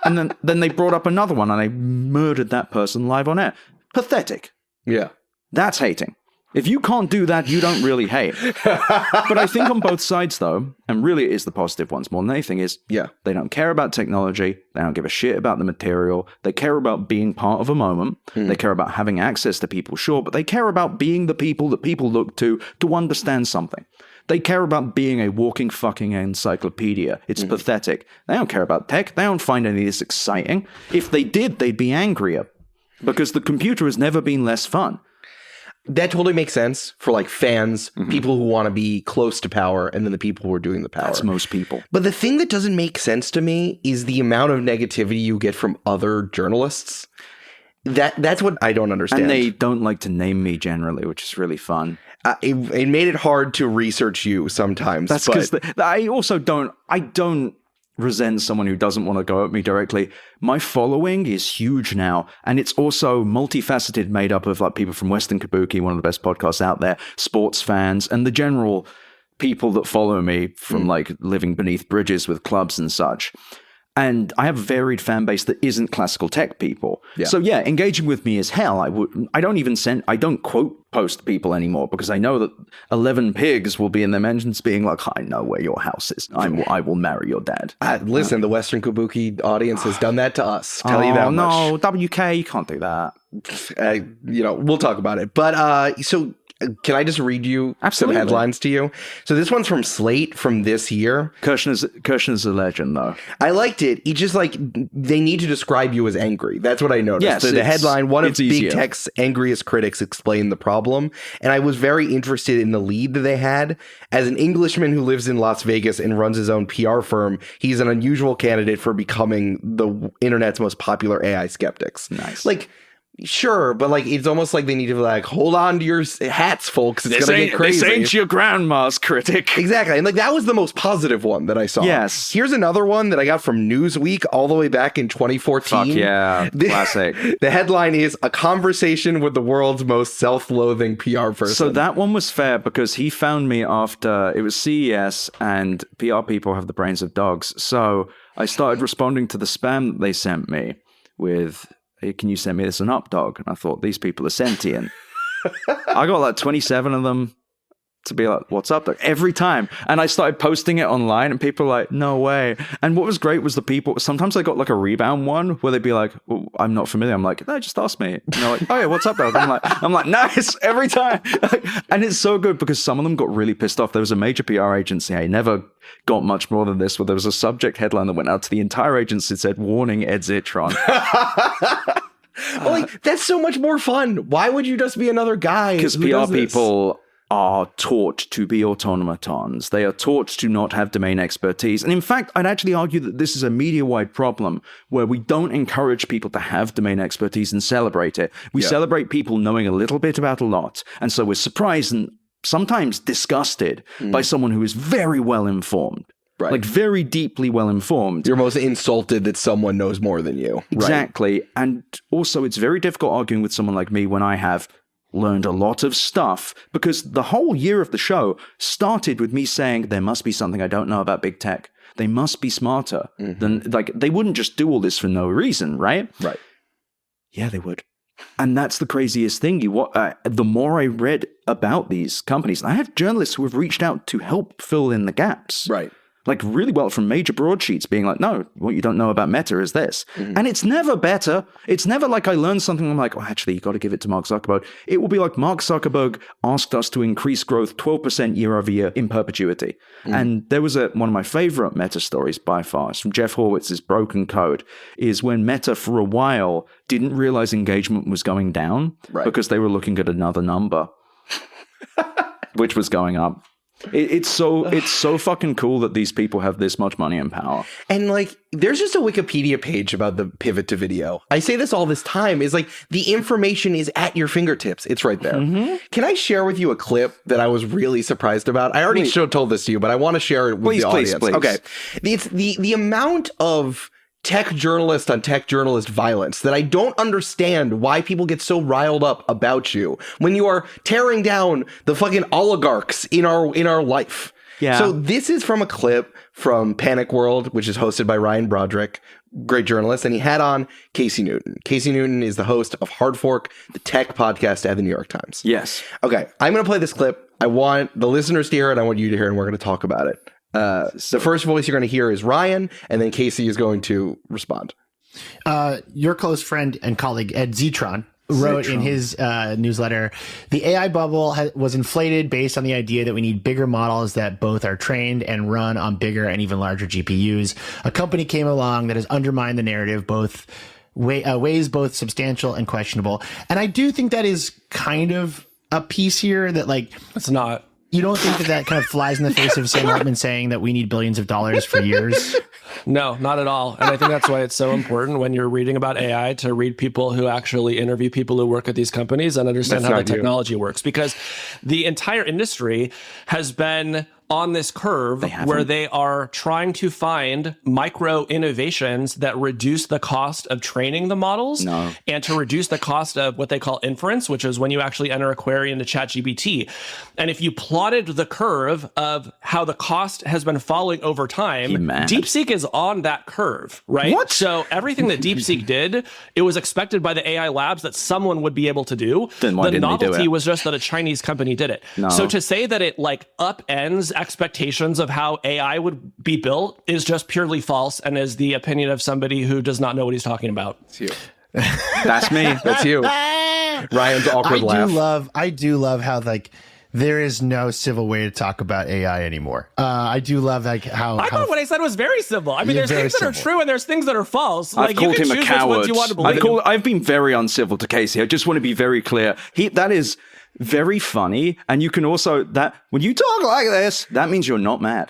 S3: And then they brought up another one and I murdered that person live on air. Pathetic.
S1: Yeah.
S3: That's hating. If you can't do that, you don't really hate. But I think on both sides, though, and really it is the positive ones more than anything, is they don't care about technology. They don't give a shit about the material. They care about being part of a moment. They care about having access to people, sure, but they care about being the people that people look to understand something. They care about being a walking fucking encyclopedia. It's pathetic. They don't care about tech. They don't find any of this exciting. If they did, they'd be angrier because the computer has never been less fun.
S1: that totally makes sense for like fans, people who want to be close to power, and then the people who are doing the power.
S3: That's most people.
S1: But the thing that doesn't make sense to me is the amount of negativity you get from other journalists. That's what I don't understand.
S3: And they don't like to name me generally, which is really fun.
S1: It made it hard to research you sometimes.
S3: That's because I also don't resent someone who doesn't want to go at me directly. My following is huge now, and it's also multifaceted, made up of like people from Western Kabuki, one of the best podcasts out there, sports fans, and the general people that follow me from like living beneath bridges with clubs and such. And I have a varied fan base that isn't classical tech people. Yeah. So yeah, engaging with me is hell. I don't quote post people anymore because I know that 11 pigs will be in their mentions being like, I know where your house is. I will marry your dad.
S1: Listen, the Western Kabuki audience has done that to us. Tell you that much.
S3: No, WK, you can't do that.
S1: We'll talk about it. But so can I just read you some headlines to you? So this one's from Slate from this year.
S3: Kirshner's a legend, though.
S1: I liked it. He just like, they need to describe you as angry. That's what I noticed. Yes, the headline, one of Big Tech's angriest critics explained the problem. And I was very interested in the lead that they had. As an Englishman who lives in Las Vegas and runs his own PR firm, he's an unusual candidate for becoming the internet's most popular AI skeptics.
S3: Nice.
S1: Like, sure, but like it's almost like they need to be like, hold on to your hats, folks. It's gonna get crazy.
S3: This ain't your grandma's critic.
S1: Exactly. And like that was the most positive one that I saw.
S3: Yes.
S1: Here's another one that I got from Newsweek all the way back in 2014.
S3: Fuck yeah. Classic.
S1: The headline is A Conversation with the World's Most Self-Loathing PR Person.
S3: So that one was fair because he found me after it was CES and PR people have the brains of dogs. So I started responding to the spam that they sent me with, hey, can you send me this an up dog? And I thought, these people are sentient. I got like 27 of them to be like, what's up dog? Every time. And I started posting it online and people were like, no way. And what was great was the people, sometimes I got like a rebound one where they'd be like, well, I'm not familiar. I'm like, no, just ask me. And they're like, oh yeah, what's up dog? I'm like, nice, every time. And it's so good because some of them got really pissed off. There was a major PR agency. I never got much more than this, where there was a subject headline that went out to the entire agency that said, warning Ed Zitron.
S1: Like, that's so much more fun. Why would you just be another guy?
S3: Because PR people are taught to be automatons. They are taught to not have domain expertise. And in fact, I'd actually argue that this is a media-wide problem where we don't encourage people to have domain expertise and celebrate it. We celebrate people knowing a little bit about a lot. And so we're surprised and sometimes disgusted by someone who is very well informed. Right. Like very deeply well informed.
S1: You're most insulted that someone knows more than you.
S3: Exactly.
S1: Right.
S3: And also it's very difficult arguing with someone like me when I have learned a lot of stuff, because the whole year of the show started with me saying there must be something I don't know about big tech. They must be smarter than, like, they wouldn't just do all this for no reason, right?
S1: Right.
S3: Yeah, they would. And that's the craziest thing. The more I read about these companies, I have journalists who have reached out to help fill in the gaps.
S1: Right.
S3: Like really well, from major broadsheets being like, no, what you don't know about Meta is this. And it's never better. It's never like I learned something. I'm like, oh, actually, you got to give it to Mark Zuckerberg. It will be like Mark Zuckerberg asked us to increase growth 12% year over year in perpetuity. And there was one of my favorite Meta stories by far, it's from Jeff Horwitz's Broken Code, is when Meta for a while didn't realize engagement was going down because they were looking at another number, which was going up. It's so fucking cool that these people have this much money and power.
S1: And like, there's just a Wikipedia page about the pivot to video. I say this all this time, is like the information is at your fingertips. It's right there. Can I share with you a clip that I was really surprised about? I already told this to you, but I want to share it with the audience.
S3: Please.
S1: Okay. It's the amount of tech journalist on tech journalist violence that I don't understand why people get so riled up about you when you are tearing down the fucking oligarchs in our life.
S3: Yeah.
S1: So this is from a clip from Panic World, which is hosted by Ryan Broderick, great journalist, and he had on Casey Newton. Casey Newton is the host of Hard Fork, the tech podcast at the New York Times.
S3: Yes.
S1: Okay, I'm going to play this clip. I want the listeners to hear it. I want you to hear it, and we're going to talk about it. The first voice you're going to hear is Ryan, and then Casey is going to respond.
S2: Your close friend and colleague, Ed Zitron, wrote in his newsletter, the AI bubble was inflated based on the idea that we need bigger models that both are trained and run on bigger and even larger GPUs. A company came along that has undermined the narrative, ways both substantial and questionable. And I do think that is kind of a piece here that like
S4: It's not.
S2: You don't think that kind of flies in the face of Sam Altman saying that we need billions of dollars for years?
S4: No, not at all. And I think that's why it's so important when you're reading about AI to read people who actually interview people who work at these companies and understand how the technology works. Because the entire industry has been on this curve where they are trying to find micro innovations that reduce the cost of training the models and to reduce the cost of what they call inference, which is when you actually enter a query into ChatGPT. And if you plotted the curve of how the cost has been falling over time, DeepSeek is on that curve, right?
S3: What?
S4: So everything that DeepSeek did, it was expected by the AI labs that someone would be able to do.
S3: Then why didn't they do
S4: novelty
S3: it?
S4: was just that a Chinese company did it.
S3: No.
S4: So to say that it like upends expectations of how AI would be built is just purely false and is the opinion of somebody who does not know what he's talking about.
S1: It's you.
S3: That's me.
S1: That's you. Ryan's awkward laugh.
S2: I do love how like there is no civil way to talk about AI anymore. I do love like how
S4: I thought what I said was very simple. I mean, there's things that are true and there's things that are false.
S3: I've called him a coward.
S4: You want to believe.
S3: I've been very uncivil to Casey. I just want to be very clear. That is very funny, and you can also that when you talk like this, that means you're not mad.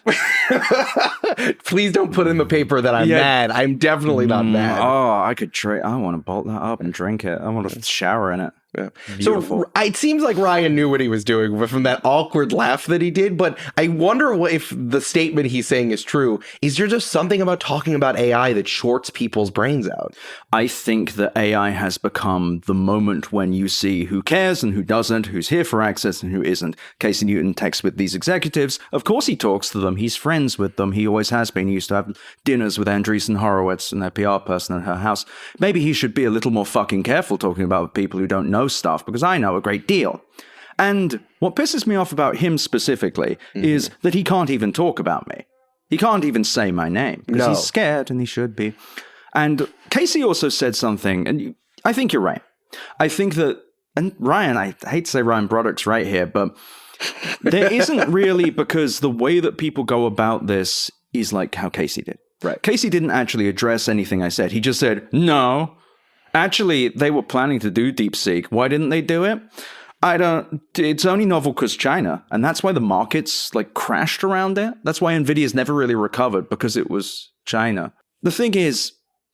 S1: Please don't put in the paper that I'm mad. I'm definitely not mad.
S3: Oh, I could drink. I want to bolt that up and drink it. I want to shower in it.
S1: Yeah. So it seems like Ryan knew what he was doing from that awkward laugh that he did, but I wonder if the statement he's saying is true. Is there just something about talking about AI that shorts people's brains out?
S3: I think that AI has become the moment when you see who cares and who doesn't, who's here for access and who isn't. Casey Newton texts with these executives. Of course he talks to them. He's friends with them. He always has been. He used to have dinners with Andreessen Horowitz and their PR person at her house. Maybe he should be a little more fucking careful talking about people who don't know stuff, because I know a great deal. And what pisses me off about him specifically is that he can't even talk about me. He can't even say my name because he's scared, and he should be. And Casey also said something, and I think you're right. I think that, and Ryan, I hate to say Ryan Broderick's right here, but there isn't really, because the way that people go about this is like how Casey did.
S1: Right.
S3: Casey didn't actually address anything I said. He just said, no. Actually, they were planning to do DeepSeek. Why didn't they do it? It's only novel because China, and that's why the markets like crashed around it. That's why Nvidia's never really recovered, because it was China. The thing is,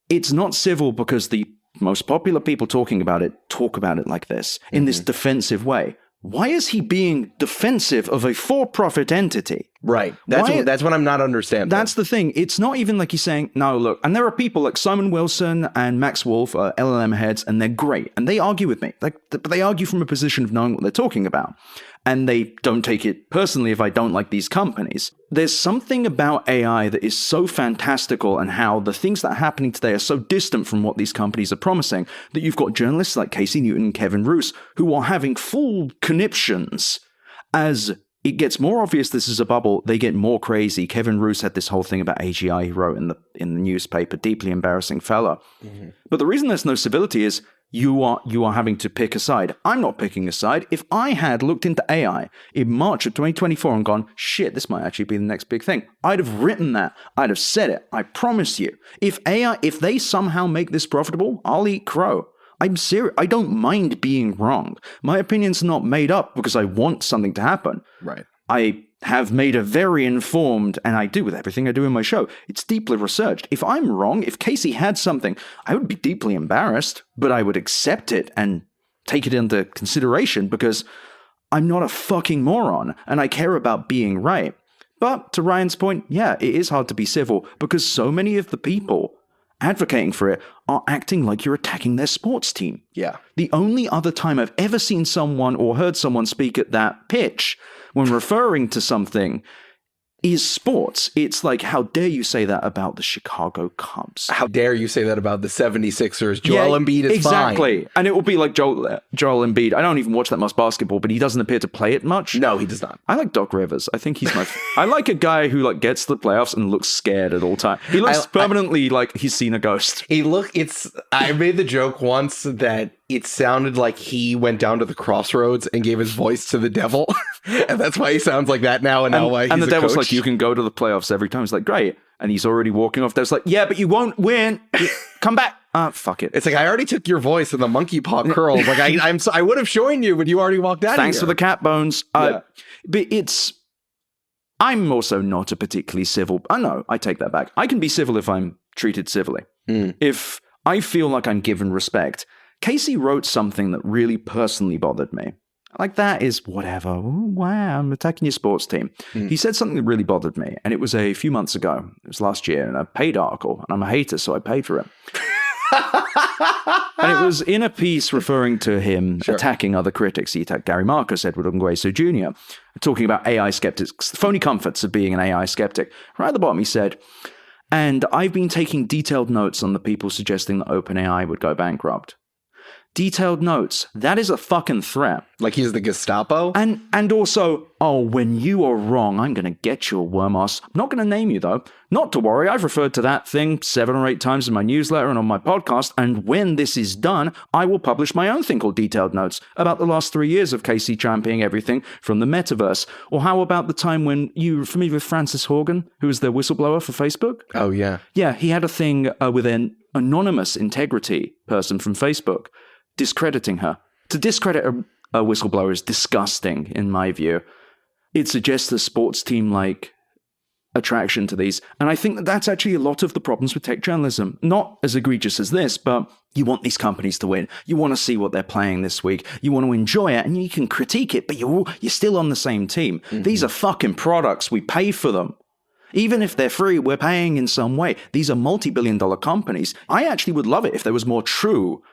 S3: it's not civil because the most popular people talking about it talk about it like this, in this defensive way. Why is he being defensive of a for-profit entity?
S1: Right. That's what I'm not understanding.
S3: That's the thing. It's not even like he's saying, no, look, and there are people like Simon Wilson and Max Wolf, LLM heads, and they're great. And they argue with me. But they argue from a position of knowing what they're talking about. And they don't take it personally if I don't like these companies. There's something about AI that is so fantastical, and how the things that are happening today are so distant from what these companies are promising, that you've got journalists like Casey Newton and Kevin Roose who are having full conniptions. As it gets more obvious this is a bubble, they get more crazy. Kevin Roose had this whole thing about AGI he wrote in the newspaper, deeply embarrassing fella. But the reason there's no civility is you are having to pick a side. I'm not picking a side. If I had looked into AI in March of 2024 and gone, shit, this might actually be the next big thing, I'd have written that. I'd have said it. I promise you. If they somehow make this profitable, I'll eat crow. I'm serious. I don't mind being wrong. My opinion's not made up because I want something to happen.
S1: Right.
S3: I have made a very informed, and I do with everything I do in my show, it's deeply researched. If I'm wrong, if Casey had something, I would be deeply embarrassed, but I would accept it and take it into consideration because I'm not a fucking moron, and I care about being right. But to Ryan's point, yeah, it is hard to be civil because so many of the people advocating for it are acting like you're attacking their sports team.
S1: Yeah.
S3: The only other time I've ever seen someone or heard someone speak at that pitch when referring to something is sports. It's like, how dare you say that about the Chicago Cubs?
S1: How dare you say that about the 76ers? Joel Embiid is
S3: exactly.
S1: fine.
S3: And it will be like Joel Embiid. I don't even watch that much basketball, but he doesn't appear to play it much.
S1: No, he does not.
S3: I like Doc Rivers. I think he's my... I like a guy who like gets to the playoffs and looks scared at all time. He looks permanently like he's seen a ghost.
S1: I made the joke once that it sounded like he went down to the crossroads and gave his voice to the devil. And that's why he sounds like that now. And the
S3: devil's
S1: coach.
S3: like, you can go to the playoffs every time. He's like, great. And he's already walking off. There's like, yeah, but you won't win. Come back. Fuck it.
S1: It's like, I already took your voice and the monkey paw curls. Like, I would have shown you, but you already walked out
S3: Thanks
S1: of
S3: for
S1: here.
S3: the cat bones.
S1: Yeah.
S3: But I'm also not a particularly civil. No, I take that back. I can be civil if I'm treated civilly. If I feel like I'm given respect. Casey wrote something that really personally bothered me. Like, that is whatever. Ooh, wow, I'm attacking your sports team. He said something that really bothered me, and it was a few months ago. It was last year in a paid article, and I'm a hater, so I paid for it. And it was in a piece referring to him attacking other critics. He attacked Gary Marcus, Edward Ngueso Jr., talking about AI skeptics, the phony comforts of being an AI skeptic. Right at the bottom, he said, and I've been taking detailed notes on the people suggesting that OpenAI would go bankrupt. Detailed notes. That is a fucking threat.
S1: Like he's the Gestapo?
S3: And also, when you are wrong, I'm going to get your worm ass. I'm not going to name you, though. Not to worry, I've referred to that thing 7 or 8 times in my newsletter and on my podcast, and when this is done, I will publish my own thing called Detailed Notes about the last 3 years of Casey championing everything from the metaverse. Or how about the time when you were familiar with Francis Horgan, who was the whistleblower for Facebook?
S1: Oh, yeah.
S3: Yeah, he had a thing with an anonymous integrity person from Facebook discrediting her. To discredit a whistleblower is disgusting, in my view. It suggests a sports team-like attraction to these. And I think that that's actually a lot of the problems with tech journalism. Not as egregious as this, but you want these companies to win. You want to see what they're playing this week. You want to enjoy it, and you can critique it, but you're still on the same team. These are fucking products. We pay for them. Even if they're free, we're paying in some way. These are multi-billion-dollar companies. I actually would love it if there was more true,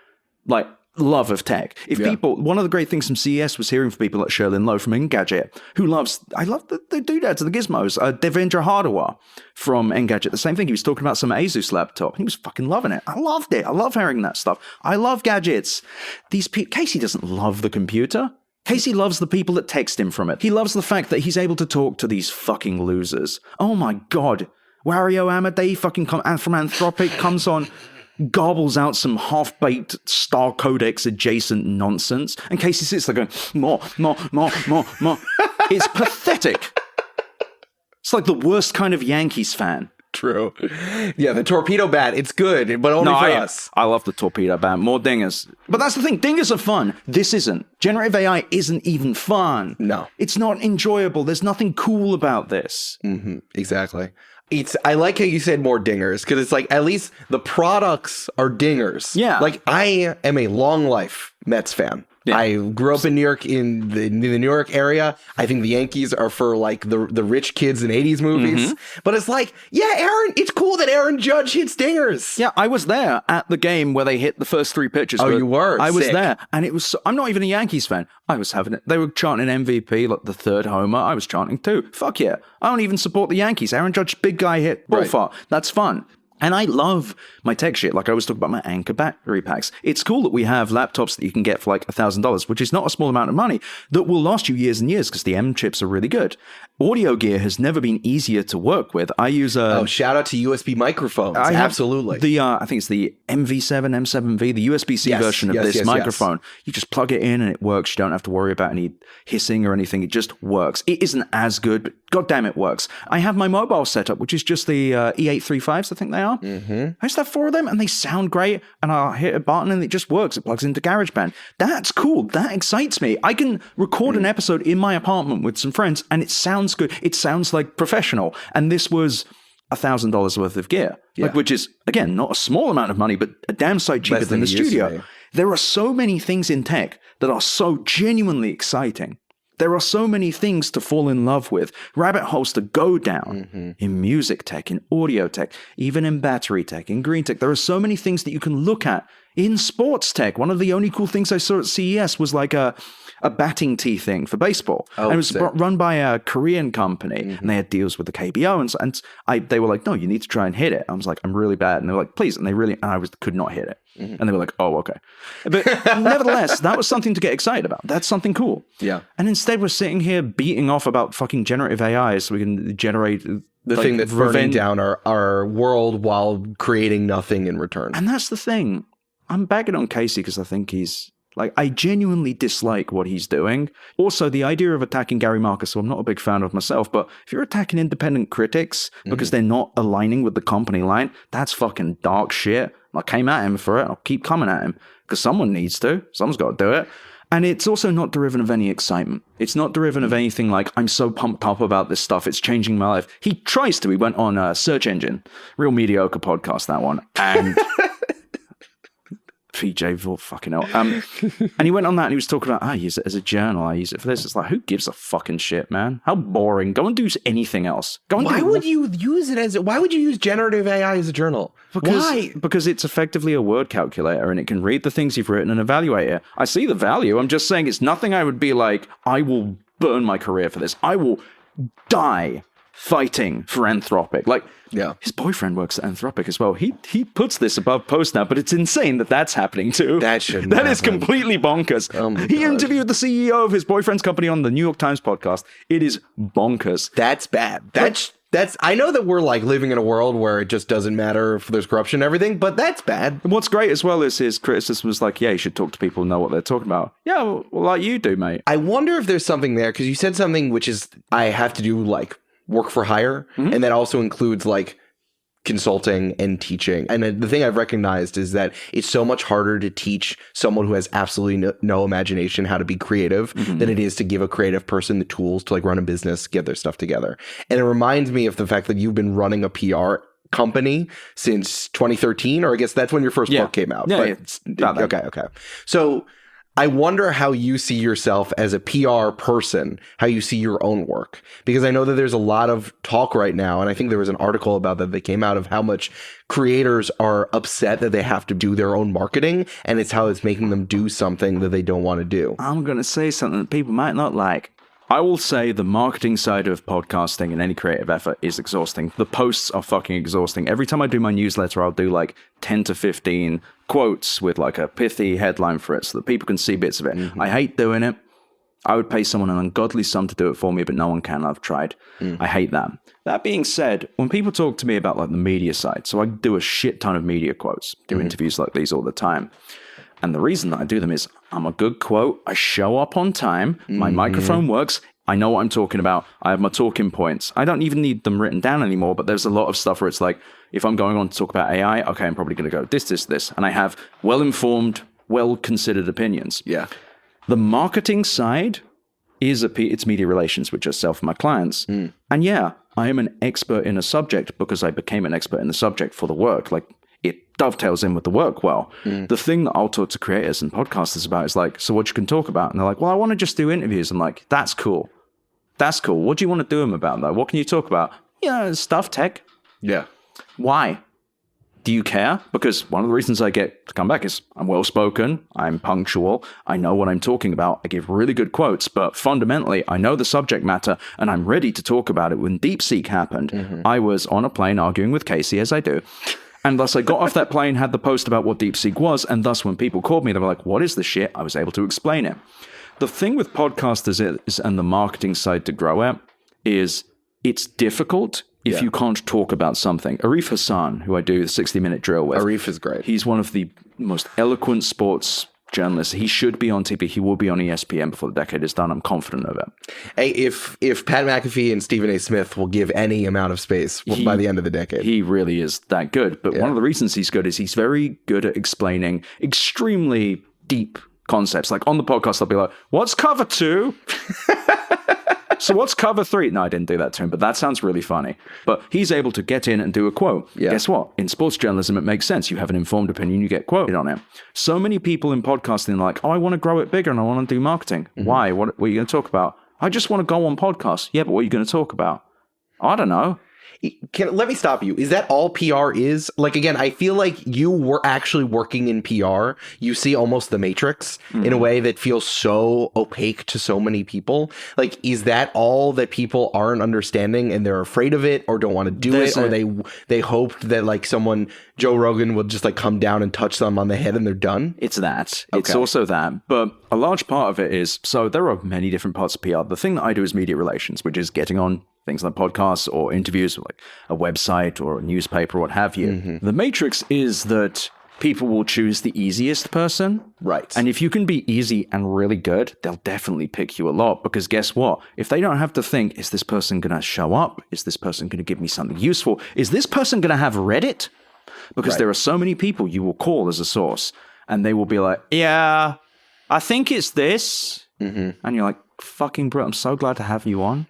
S3: love of tech. If people, one of the great things from CES was hearing from people like Sherlyn Lowe from Engadget, who I love the doodads and the gizmos. Devendra Hardawar from Engadget, the same thing. He was talking about some Asus laptop. He was fucking loving it. I loved it. I love hearing that stuff. I love gadgets. Casey doesn't love the computer. Casey loves the people that text him from it. He loves the fact that he's able to talk to these fucking losers. Oh my God. Wario Amadei from Anthropic comes on, gobbles out some half-baked Star Codex adjacent nonsense, and Casey sits there going, more. It's pathetic. It's like the worst kind of Yankees fan.
S1: True. Yeah, the torpedo bat, it's good, but only for us.
S3: I love the torpedo bat. More dingers. But that's the thing. Dingers are fun. This isn't. Generative AI isn't even fun.
S1: No.
S3: It's not enjoyable. There's nothing cool about this.
S1: Exactly. I like how you said more dingers, because it's like, at least the products are dingers.
S3: Yeah.
S1: Like, I am a long life Mets fan. Yeah. I grew up in New York, in the New York area. I think the Yankees are for like the rich kids in 80s movies. But it's like, it's cool that Aaron Judge hits dingers.
S3: Yeah, I was there at the game where they hit the first 3 pitches.
S1: Oh, you were?
S3: I was
S1: Sick.
S3: there. And it was, I'm not even a Yankees fan. I was having it. They were chanting MVP, like the 3rd homer. I was chanting too. Fuck yeah. I don't even support the Yankees. Aaron Judge, big guy hit ball far. That's fun. And I love my tech shit. Like I was talking about my Anker battery packs. It's cool that we have laptops that you can get for like $1,000, which is not a small amount of money, that will last you years and years because the M chips are really good. Audio gear has never been easier to work with. I use
S1: shout out to USB microphones. Absolutely.
S3: I think it's the MV7, M7V, the USB-C version of this microphone. You just plug it in and it works. You don't have to worry about any hissing or anything. It just works. It isn't as good, but goddamn it works. I have my mobile setup, which is just the E835s, I think they are. I just have 4 of them and they sound great, and I'll hit a button and it just works. It plugs into GarageBand. That's cool. That excites me. I can record an episode in my apartment with some friends and it sounds good. It sounds like professional. And this was $1,000 worth of gear, which is, again, not a small amount of money, but a damn sight cheaper than the studio. There are so many things in tech that are so genuinely exciting. There are so many things to fall in love with, rabbit holes to go down in music tech, in audio tech, even in battery tech, in green tech. There are so many things that you can look at in sports tech. One of the only cool things I saw at CES was like a batting tee thing for baseball. And it was run by a Korean company, and they had deals with the KBO. And they were like, no, you need to try and hit it. I was like, I'm really bad. And they were like, please. And I could not hit it. And they were like, oh, okay. But nevertheless, that was something to get excited about. That's something cool.
S1: Yeah.
S3: And instead we're sitting here beating off about fucking generative AI so we can generate
S1: the thing that's burning down our world while creating nothing in return.
S3: And that's the thing. I'm bagging on Casey because I think I genuinely dislike what he's doing. Also, the idea of attacking Gary Marcus, who I'm not a big fan of myself, but if you're attacking independent critics because they're not aligning with the company line, that's fucking dark shit. I came at him for it. I'll keep coming at him because someone needs to. Someone's got to do it. And it's also not derivative of any excitement. It's not derivative of anything like, I'm so pumped up about this stuff. It's changing my life. He tries to. He went on a search engine. Real mediocre podcast, that one. And PJ, fucking hell. And he went on that and he was talking about, I use it as a journal. I use it for this. It's like, who gives a fucking shit, man? How boring. Go and do anything else.
S1: Why would you use generative AI as a journal? Why?
S3: Because it's effectively a word calculator and it can read the things you've written and evaluate it. I see the value. I'm just saying it's nothing I would be like, I will burn my career for this. I will die fighting for Anthropic. Like,
S1: yeah,
S3: his boyfriend works at Anthropic as well. He puts this above post now, but it's insane that that's happening too.
S1: That is
S3: completely bonkers. He interviewed the CEO of his boyfriend's company on the New York Times podcast. It is bonkers.
S1: That's bad. That's I know that we're like living in a world where it just doesn't matter if there's corruption and everything, but that's bad.
S3: And what's great as well is his criticism was like, yeah, you should talk to people who know what they're talking about. Yeah, well, like you do, mate.
S1: I wonder if there's something there, because you said something which is I have to do like work for hire, and that also includes like consulting and teaching. And the thing I've recognized is that it's so much harder to teach someone who has absolutely no imagination how to be creative than it is to give a creative person the tools to like run a business, get their stuff together. And it reminds me of the fact that you've been running a PR company since 2013, or I guess that's when your first book came out.
S3: Yeah,
S1: okay. So I wonder how you see yourself as a PR person, how you see your own work. Because I know that there's a lot of talk right now, and I think there was an article about that came out of how much creators are upset that they have to do their own marketing, and it's how it's making them do something that they don't want to do.
S3: I'm going to say something that people might not like. I will say the marketing side of podcasting and any creative effort is exhausting. The posts are fucking exhausting. Every time I do my newsletter, I'll do like 10 to 15 quotes with like a pithy headline for it so that people can see bits of it. I hate doing it. I would pay someone an ungodly sum to do it for me, but no one can. I've tried. I hate that. That being said, when people talk to me about like the media side, so I do a shit ton of media quotes, do interviews like these all the time. And the reason that I do them is I'm a good quote. I show up on time. My microphone works. I know what I'm talking about. I have my talking points. I don't even need them written down anymore, but there's a lot of stuff where it's like, if I'm going on to talk about AI, okay, I'm probably going to go this. And I have well-informed, well-considered opinions.
S1: Yeah.
S3: The marketing side is it's media relations, which I sell for my clients. And yeah, I am an expert in a subject because I became an expert in the subject for the work. Like, it dovetails in with the work well. The thing that I'll talk to creators and podcasters about is like, so what you can talk about? And they're like, well, I want to just do interviews. I'm like, that's cool. That's cool. What do you want to do them about though? What can you talk about? Yeah, stuff, tech.
S1: Yeah.
S3: Why? Do you care? Because one of the reasons I get to come back is I'm well-spoken, I'm punctual, I know what I'm talking about, I give really good quotes, but fundamentally, I know the subject matter, and I'm ready to talk about it. When DeepSeek happened, I was on a plane arguing with Casey, as I do, and thus I got off that plane, had the post about what DeepSeek was, and thus when people called me, they were like, what is this shit? I was able to explain it. The thing with podcasters is, and the marketing side to grow at, is it's difficult if you can't talk about something. Arif Hassan, who I do the 60-minute drill with.
S1: Arif is great.
S3: He's one of the most eloquent sports journalists. He should be on TV. He will be on ESPN before the decade is done. I'm confident of it.
S1: Hey, if Pat McAfee and Stephen A. Smith will give any amount of space by the end of the decade.
S3: He really is that good. But one of the reasons he's good is he's very good at explaining extremely deep concepts. Like on the podcast, I'll be like, what's cover 2? So what's cover 3? No, I didn't do that to him, but that sounds really funny. But he's able to get in and do a quote. Yeah. Guess what? In sports journalism, it makes sense. You have an informed opinion, you get quoted on it. So many people in podcasting are like, oh, I want to grow it bigger and I want to do marketing. Why? What are you going to talk about? I just want to go on podcasts. Yeah, but what are you going to talk about? I don't know.
S1: Let me stop you. Is that all PR is? Like, again, I feel like you were actually working in PR. You see almost the Matrix in a way that feels so opaque to so many people. Like, is that all that people aren't understanding and they're afraid of it or don't want to do it? Or they hoped that like someone, Joe Rogan, would just like come down and touch them on the head and they're done?
S3: It's that. Okay. It's also that. But a large part of it is, so there are many different parts of PR. The thing that I do is media relations, which is getting on things like podcasts or interviews, or like a website or a newspaper or what have you. The matrix is that people will choose the easiest person.
S1: Right.
S3: And if you can be easy and really good, they'll definitely pick you a lot. Because guess what? If they don't have to think, is this person going to show up? Is this person going to give me something useful? Is this person going to have Reddit? because there are so many people you will call as a source, and they will be like, yeah, I think it's this. And you're like, fucking bro, I'm so glad to have you on.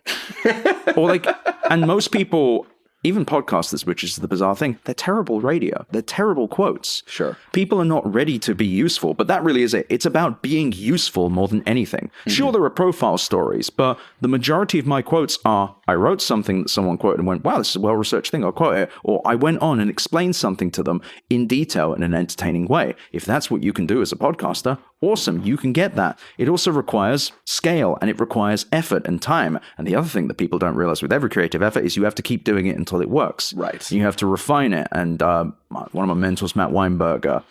S3: Or like, and most people, even podcasters, which is the bizarre thing, they're terrible radio. They're terrible quotes.
S1: Sure.
S3: People are not ready to be useful, but that really is it. It's about being useful more than anything. Sure, there are profile stories, but the majority of my quotes are, I wrote something that someone quoted and went, wow, this is a well-researched thing, I'll quote it. Or I went on and explained something to them in detail in an entertaining way. If that's what you can do as a podcaster, awesome, you can get that. It also requires scale, and it requires effort and time. And the other thing that people don't realize with every creative effort is you have to keep doing it until it works.
S1: Right.
S3: You have to refine it. And one of my mentors, Matt Weinberger,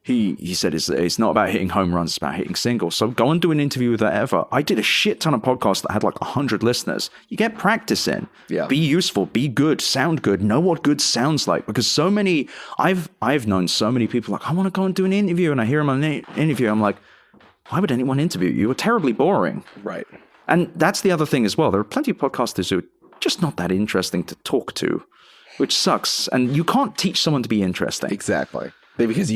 S3: he said it's not about hitting home runs, it's about hitting singles. So go and do an interview with whatever. I did a shit ton of podcasts that had like 100 listeners. You get practice in.
S1: Yeah.
S3: Be useful, be good, sound good, know what good sounds like. Because so many, I've known so many people like, I want to go and do an interview. And I hear them on an interview. I'm like, why would anyone interview you? You're terribly boring.
S1: Right.
S3: And that's the other thing as well. There are plenty of podcasters who are just not that interesting to talk to, which sucks. And you can't teach someone to be interesting.
S1: Exactly. Because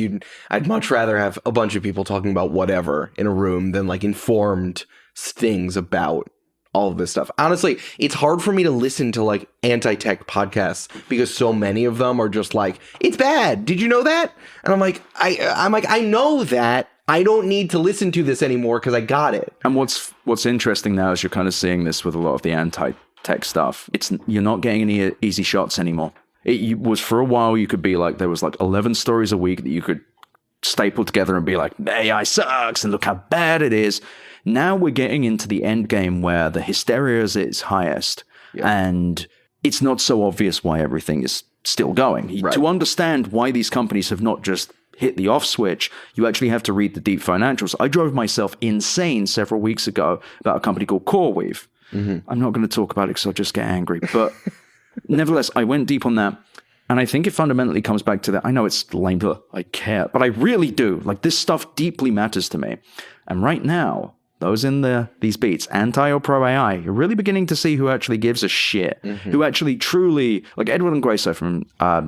S1: I'd much rather have a bunch of people talking about whatever in a room than like informed things about all of this stuff. Honestly, it's hard for me to listen to like anti-tech podcasts because so many of them are just like, it's bad. Did you know that? And I'm like, I know that. I don't need to listen to this anymore because I got it.
S3: And what's interesting now is you're kind of seeing this with a lot of the anti-tech stuff. You're not getting any easy shots anymore. It was for a while you could be like, there was like 11 stories a week that you could staple together and be like, AI sucks and look how bad it is. Now we're getting into the end game where the hysteria is its highest, and it's not so obvious why everything is still going. Right. To understand why these companies have not just hit the off switch, you actually have to read the deep financials. I drove myself insane several weeks ago about a company called CoreWeave. I'm not going to talk about it because I'll just get angry, but nevertheless, I went deep on that. And I think it fundamentally comes back to that. I know it's lame, but I care. But I really do. Like, this stuff deeply matters to me. And right now, those in these beats, anti or pro AI, you're really beginning to see who actually gives a shit. Who actually truly, like Edward Ngueso from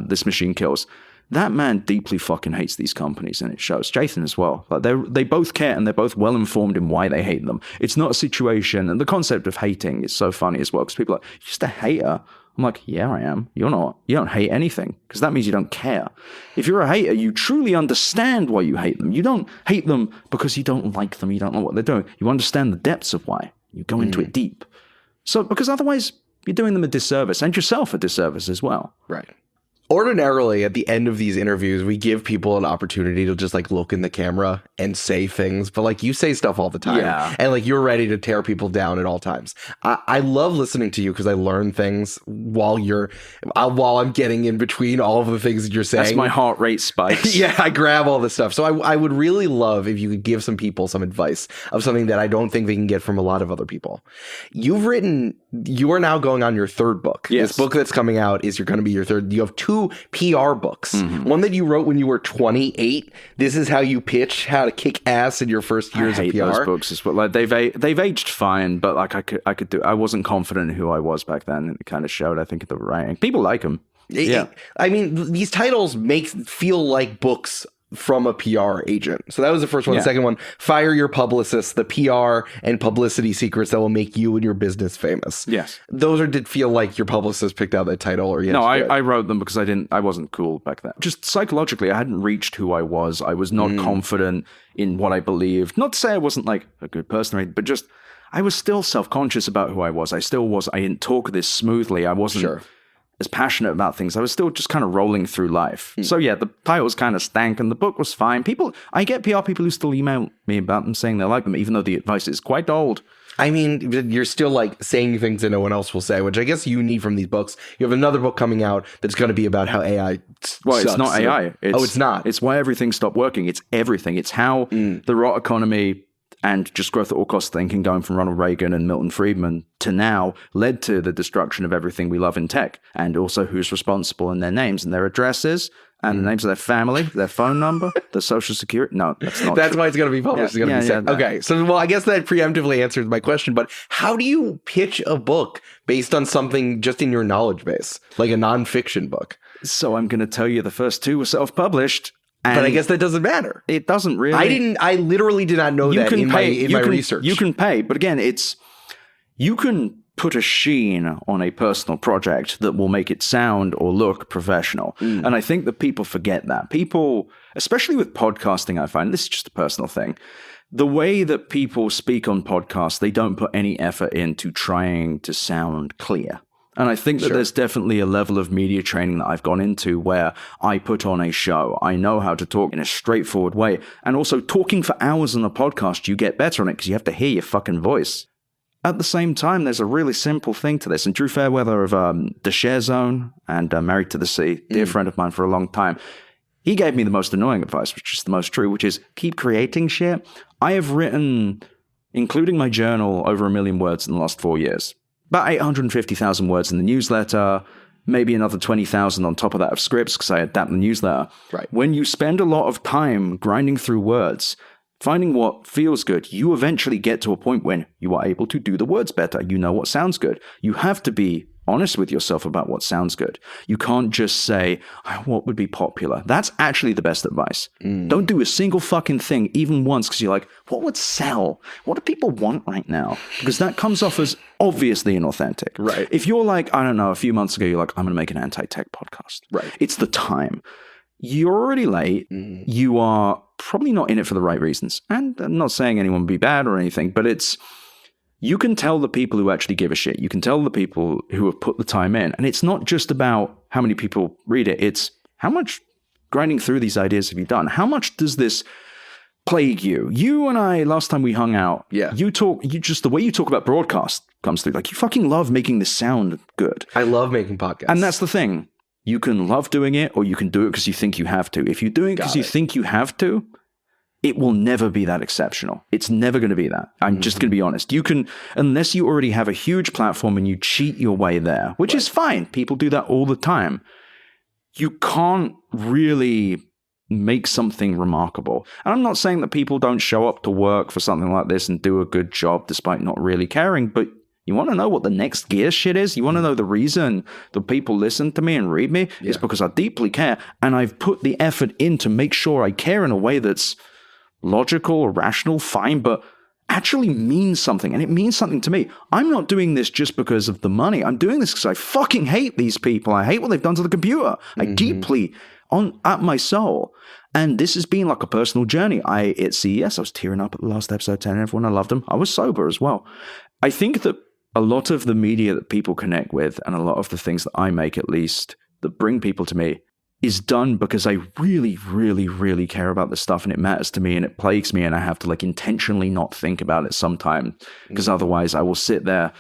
S3: This Machine Kills, that man deeply fucking hates these companies, and it shows. Jathan as well. Like they both care, and they're both well informed in why they hate them. It's not a situation, and the concept of hating is so funny as well, because people are like, you're just a hater. I'm like, yeah, I am. You're not. You don't hate anything, because that means you don't care. If you're a hater, you truly understand why you hate them. You don't hate them because you don't like them. You don't know what they're doing. You understand the depths of why. You go into it deep. So, because otherwise, you're doing them a disservice, and yourself a disservice as well.
S1: Right. Ordinarily, at the end of these interviews, we give people an opportunity to just like look in the camera and say things. But like you say stuff all the time. Yeah. And like you're ready to tear people down at all times. I love listening to you because I learn things while I'm getting in between all of the things that you're saying.
S3: That's my heart rate spikes.
S1: Yeah, I grab all this stuff. So I would really love if you could give some people some advice of something that I don't think they can get from a lot of other people. You are now going on your third book.
S3: Yes.
S1: This book that's coming out is going to be your third. You have two PR books. One that you wrote when you were 28. This is how you pitch how to kick ass in your first years of PR.
S3: Those books as well. Like they've aged fine, but like I wasn't confident in who I was back then, and it kind of showed. I think in the writing, people like them.
S1: I mean, these titles feel like books from a PR agent. So that was the first one. Yeah. The second one, Fire Your Publicist, the PR and publicity secrets that will make you and your business famous.
S3: Yes.
S1: Those did feel like your publicist picked out that title, or
S3: No, I wrote them because I wasn't cool back then. Just psychologically, I hadn't reached who I was. I was not confident in what I believed. Not to say I wasn't like a good person, but just I was still self-conscious about who I was. I didn't talk this smoothly. I wasn't as passionate about things. I was still just kind of rolling through life. So yeah, the titles kind of stank and the book was fine. I get PR people who still email me about them saying they like them, even though the advice is quite old.
S1: I mean, you're still like saying things that no one else will say, which I guess you need from these books. You have another book coming out that's going to be about how AI sucks.
S3: It's not AI.
S1: It's not.
S3: It's why everything stopped working. It's everything. It's how the rot economy and just growth at all costs thinking, going from Ronald Reagan and Milton Friedman to now, led to the destruction of everything we love in tech, and also who's responsible and their names and their addresses and the names of their family, their phone number, their social security. No, that's not
S1: That's
S3: true.
S1: why it's going to be published. Yeah, it's going to be sent. Okay, so well, I guess that preemptively answers my question, but how do you pitch a book based on something just in your knowledge base, like a nonfiction book?
S3: So I'm going to tell you the first 2 were self-published.
S1: But I guess that doesn't matter.
S3: It doesn't really.
S1: I literally did not know that in my research.
S3: You can pay, but again, you can put a sheen on a personal project that will make it sound or look professional. And I think that people forget that. People, especially with podcasting, I find, this is just a personal thing, the way that people speak on podcasts, they don't put any effort into trying to sound clear. And I think that there's definitely a level of media training that I've gone into where I put on a show. I know how to talk in a straightforward way. And also talking for hours on a podcast, you get better on it because you have to hear your fucking voice. At the same time, there's a really simple thing to this. And Drew Fairweather of The Share Zone and Married to the Sea, dear friend of mine for a long time, he gave me the most annoying advice, which is the most true, which is keep creating shit. I have written, including my journal, over 1 million words in the last 4 years. About 850,000 words in the newsletter, maybe another 20,000 on top of that of scripts because I adapt the newsletter.
S1: Right.
S3: When you spend a lot of time grinding through words, finding what feels good, you eventually get to a point when you are able to do the words better. You know what sounds good. You have to be honest with yourself about what sounds good. You can't just say, what would be popular? That's actually the best advice. Don't do a single fucking thing, even once, because you're like, what would sell? What do people want right now? Because that comes off as obviously inauthentic.
S1: Right.
S3: If you're like, I don't know, a few months ago, you're like, I'm going to make an anti-tech podcast.
S1: Right.
S3: It's the time. You're already late. You are probably not in it for the right reasons. And I'm not saying anyone would be bad or anything, but you can tell the people who actually give a shit. You can tell the people who have put the time in. And it's not just about how many people read it. It's how much grinding through these ideas have you done? How much does this plague you? You and I, last time we hung out, the way you talk about broadcast comes through. Like, you fucking love making this sound good.
S1: I love making podcasts.
S3: And that's the thing. You can love doing it, or you can do it because you think you have to. If you do it because you think you have to, it will never be that exceptional. It's never going to be that. I'm just going to be honest. You can, unless you already have a huge platform and you cheat your way there, which is fine. People do that all the time. You can't really make something remarkable. And I'm not saying that people don't show up to work for something like this and do a good job despite not really caring, but you want to know what the next gear shit is? You want to know the reason that people listen to me and read me? It's because I deeply care. And I've put the effort in to make sure I care in a way that's logical or rational, fine, but actually means something. And it means something to me. I'm not doing this just because of the money. I'm doing this because I fucking hate these people. I hate what they've done to the computer. I deeply, at my soul. And this has been like a personal journey. At CES, I was tearing up at the last episode, telling everyone I loved them. I was sober as well. I think that a lot of the media that people connect with, and a lot of the things that I make, at least, that bring people to me, is done because I really, really, really care about this stuff, and it matters to me, and it plagues me, and I have to intentionally not think about it sometimes, because otherwise I will sit there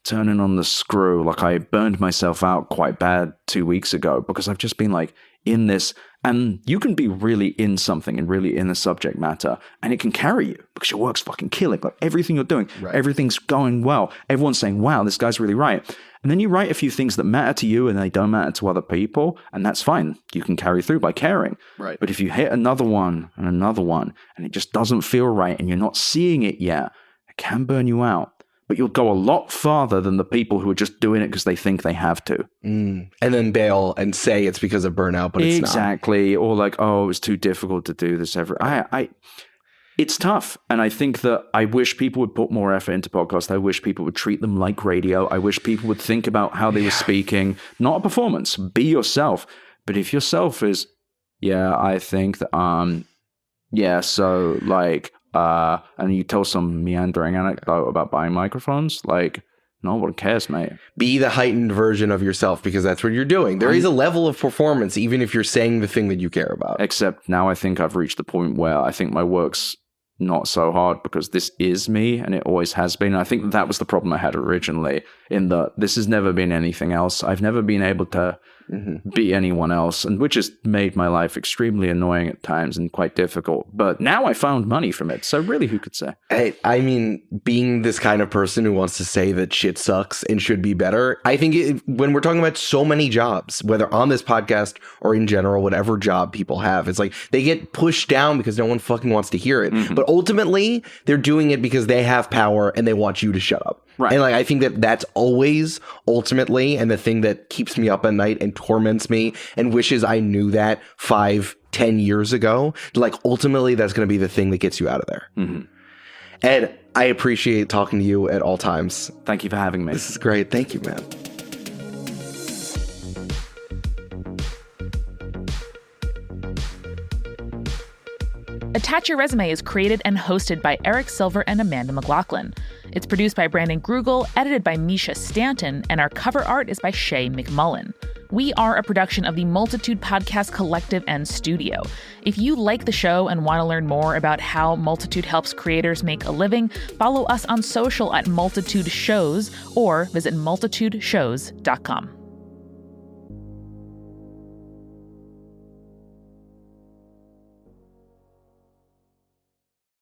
S3: turning on the screw. Like, I burned myself out quite bad 2 weeks ago because I've just been in this, and you can be really in something and really in the subject matter, and it can carry you because your work's fucking killing. Like, everything you're doing, everything's going well. Everyone's saying, wow, this guy's really right. And then you write a few things that matter to you and they don't matter to other people, and that's fine. You can carry through by caring. Right. But if you hit another one and another one, and it just doesn't feel right, and you're not seeing it yet, it can burn you out. But you'll go a lot farther than the people who are just doing it because they think they have to.
S1: And then bail and say it's because of burnout, but it's not.
S3: Exactly. Or it was too difficult to do this It's tough. And I think that I wish people would put more effort into podcasts. I wish people would treat them like radio. I wish people would think about how they were speaking. Not a performance. Be yourself. But if yourself is, I think that, and you tell some meandering anecdote about buying microphones, no one cares, mate.
S1: Be the heightened version of yourself, because that's what you're doing. There is a level of performance, even if you're saying the thing that you care about.
S3: Except now I think I've reached the point where I think my work's not so hard because this is me and it always has been. And I think that was the problem I had originally, in that this has never been anything else. I've never been able to be anyone else, and which has made my life extremely annoying at times and quite difficult. But now I found money from it. So really, who could say?
S1: I mean, being this kind of person who wants to say that shit sucks and should be better, I think when we're talking about so many jobs, whether on this podcast or in general, whatever job people have, it's they get pushed down because no one fucking wants to hear it. But ultimately, they're doing it because they have power and they want you to shut up.
S3: Right.
S1: And like, I think that that's always ultimately, and the thing that keeps me up at night and torments me and wishes I knew that 5-10 years ago, like ultimately that's going to be the thing that gets you out of there.
S3: Mm-hmm.
S1: Ed, I appreciate talking to you at all times.
S3: Thank you for having me.
S1: This is great. Thank you, man.
S5: Attach Your Resume is created and hosted by Eric Silver and Amanda McLaughlin. It's produced by Brandon Grugel, edited by Misha Stanton, and our cover art is by Shay McMullen. We are a production of the Multitude Podcast Collective and Studio. If you like the show and want to learn more about how Multitude helps creators make a living, follow us on social at Multitude Shows or visit multitudeshows.com.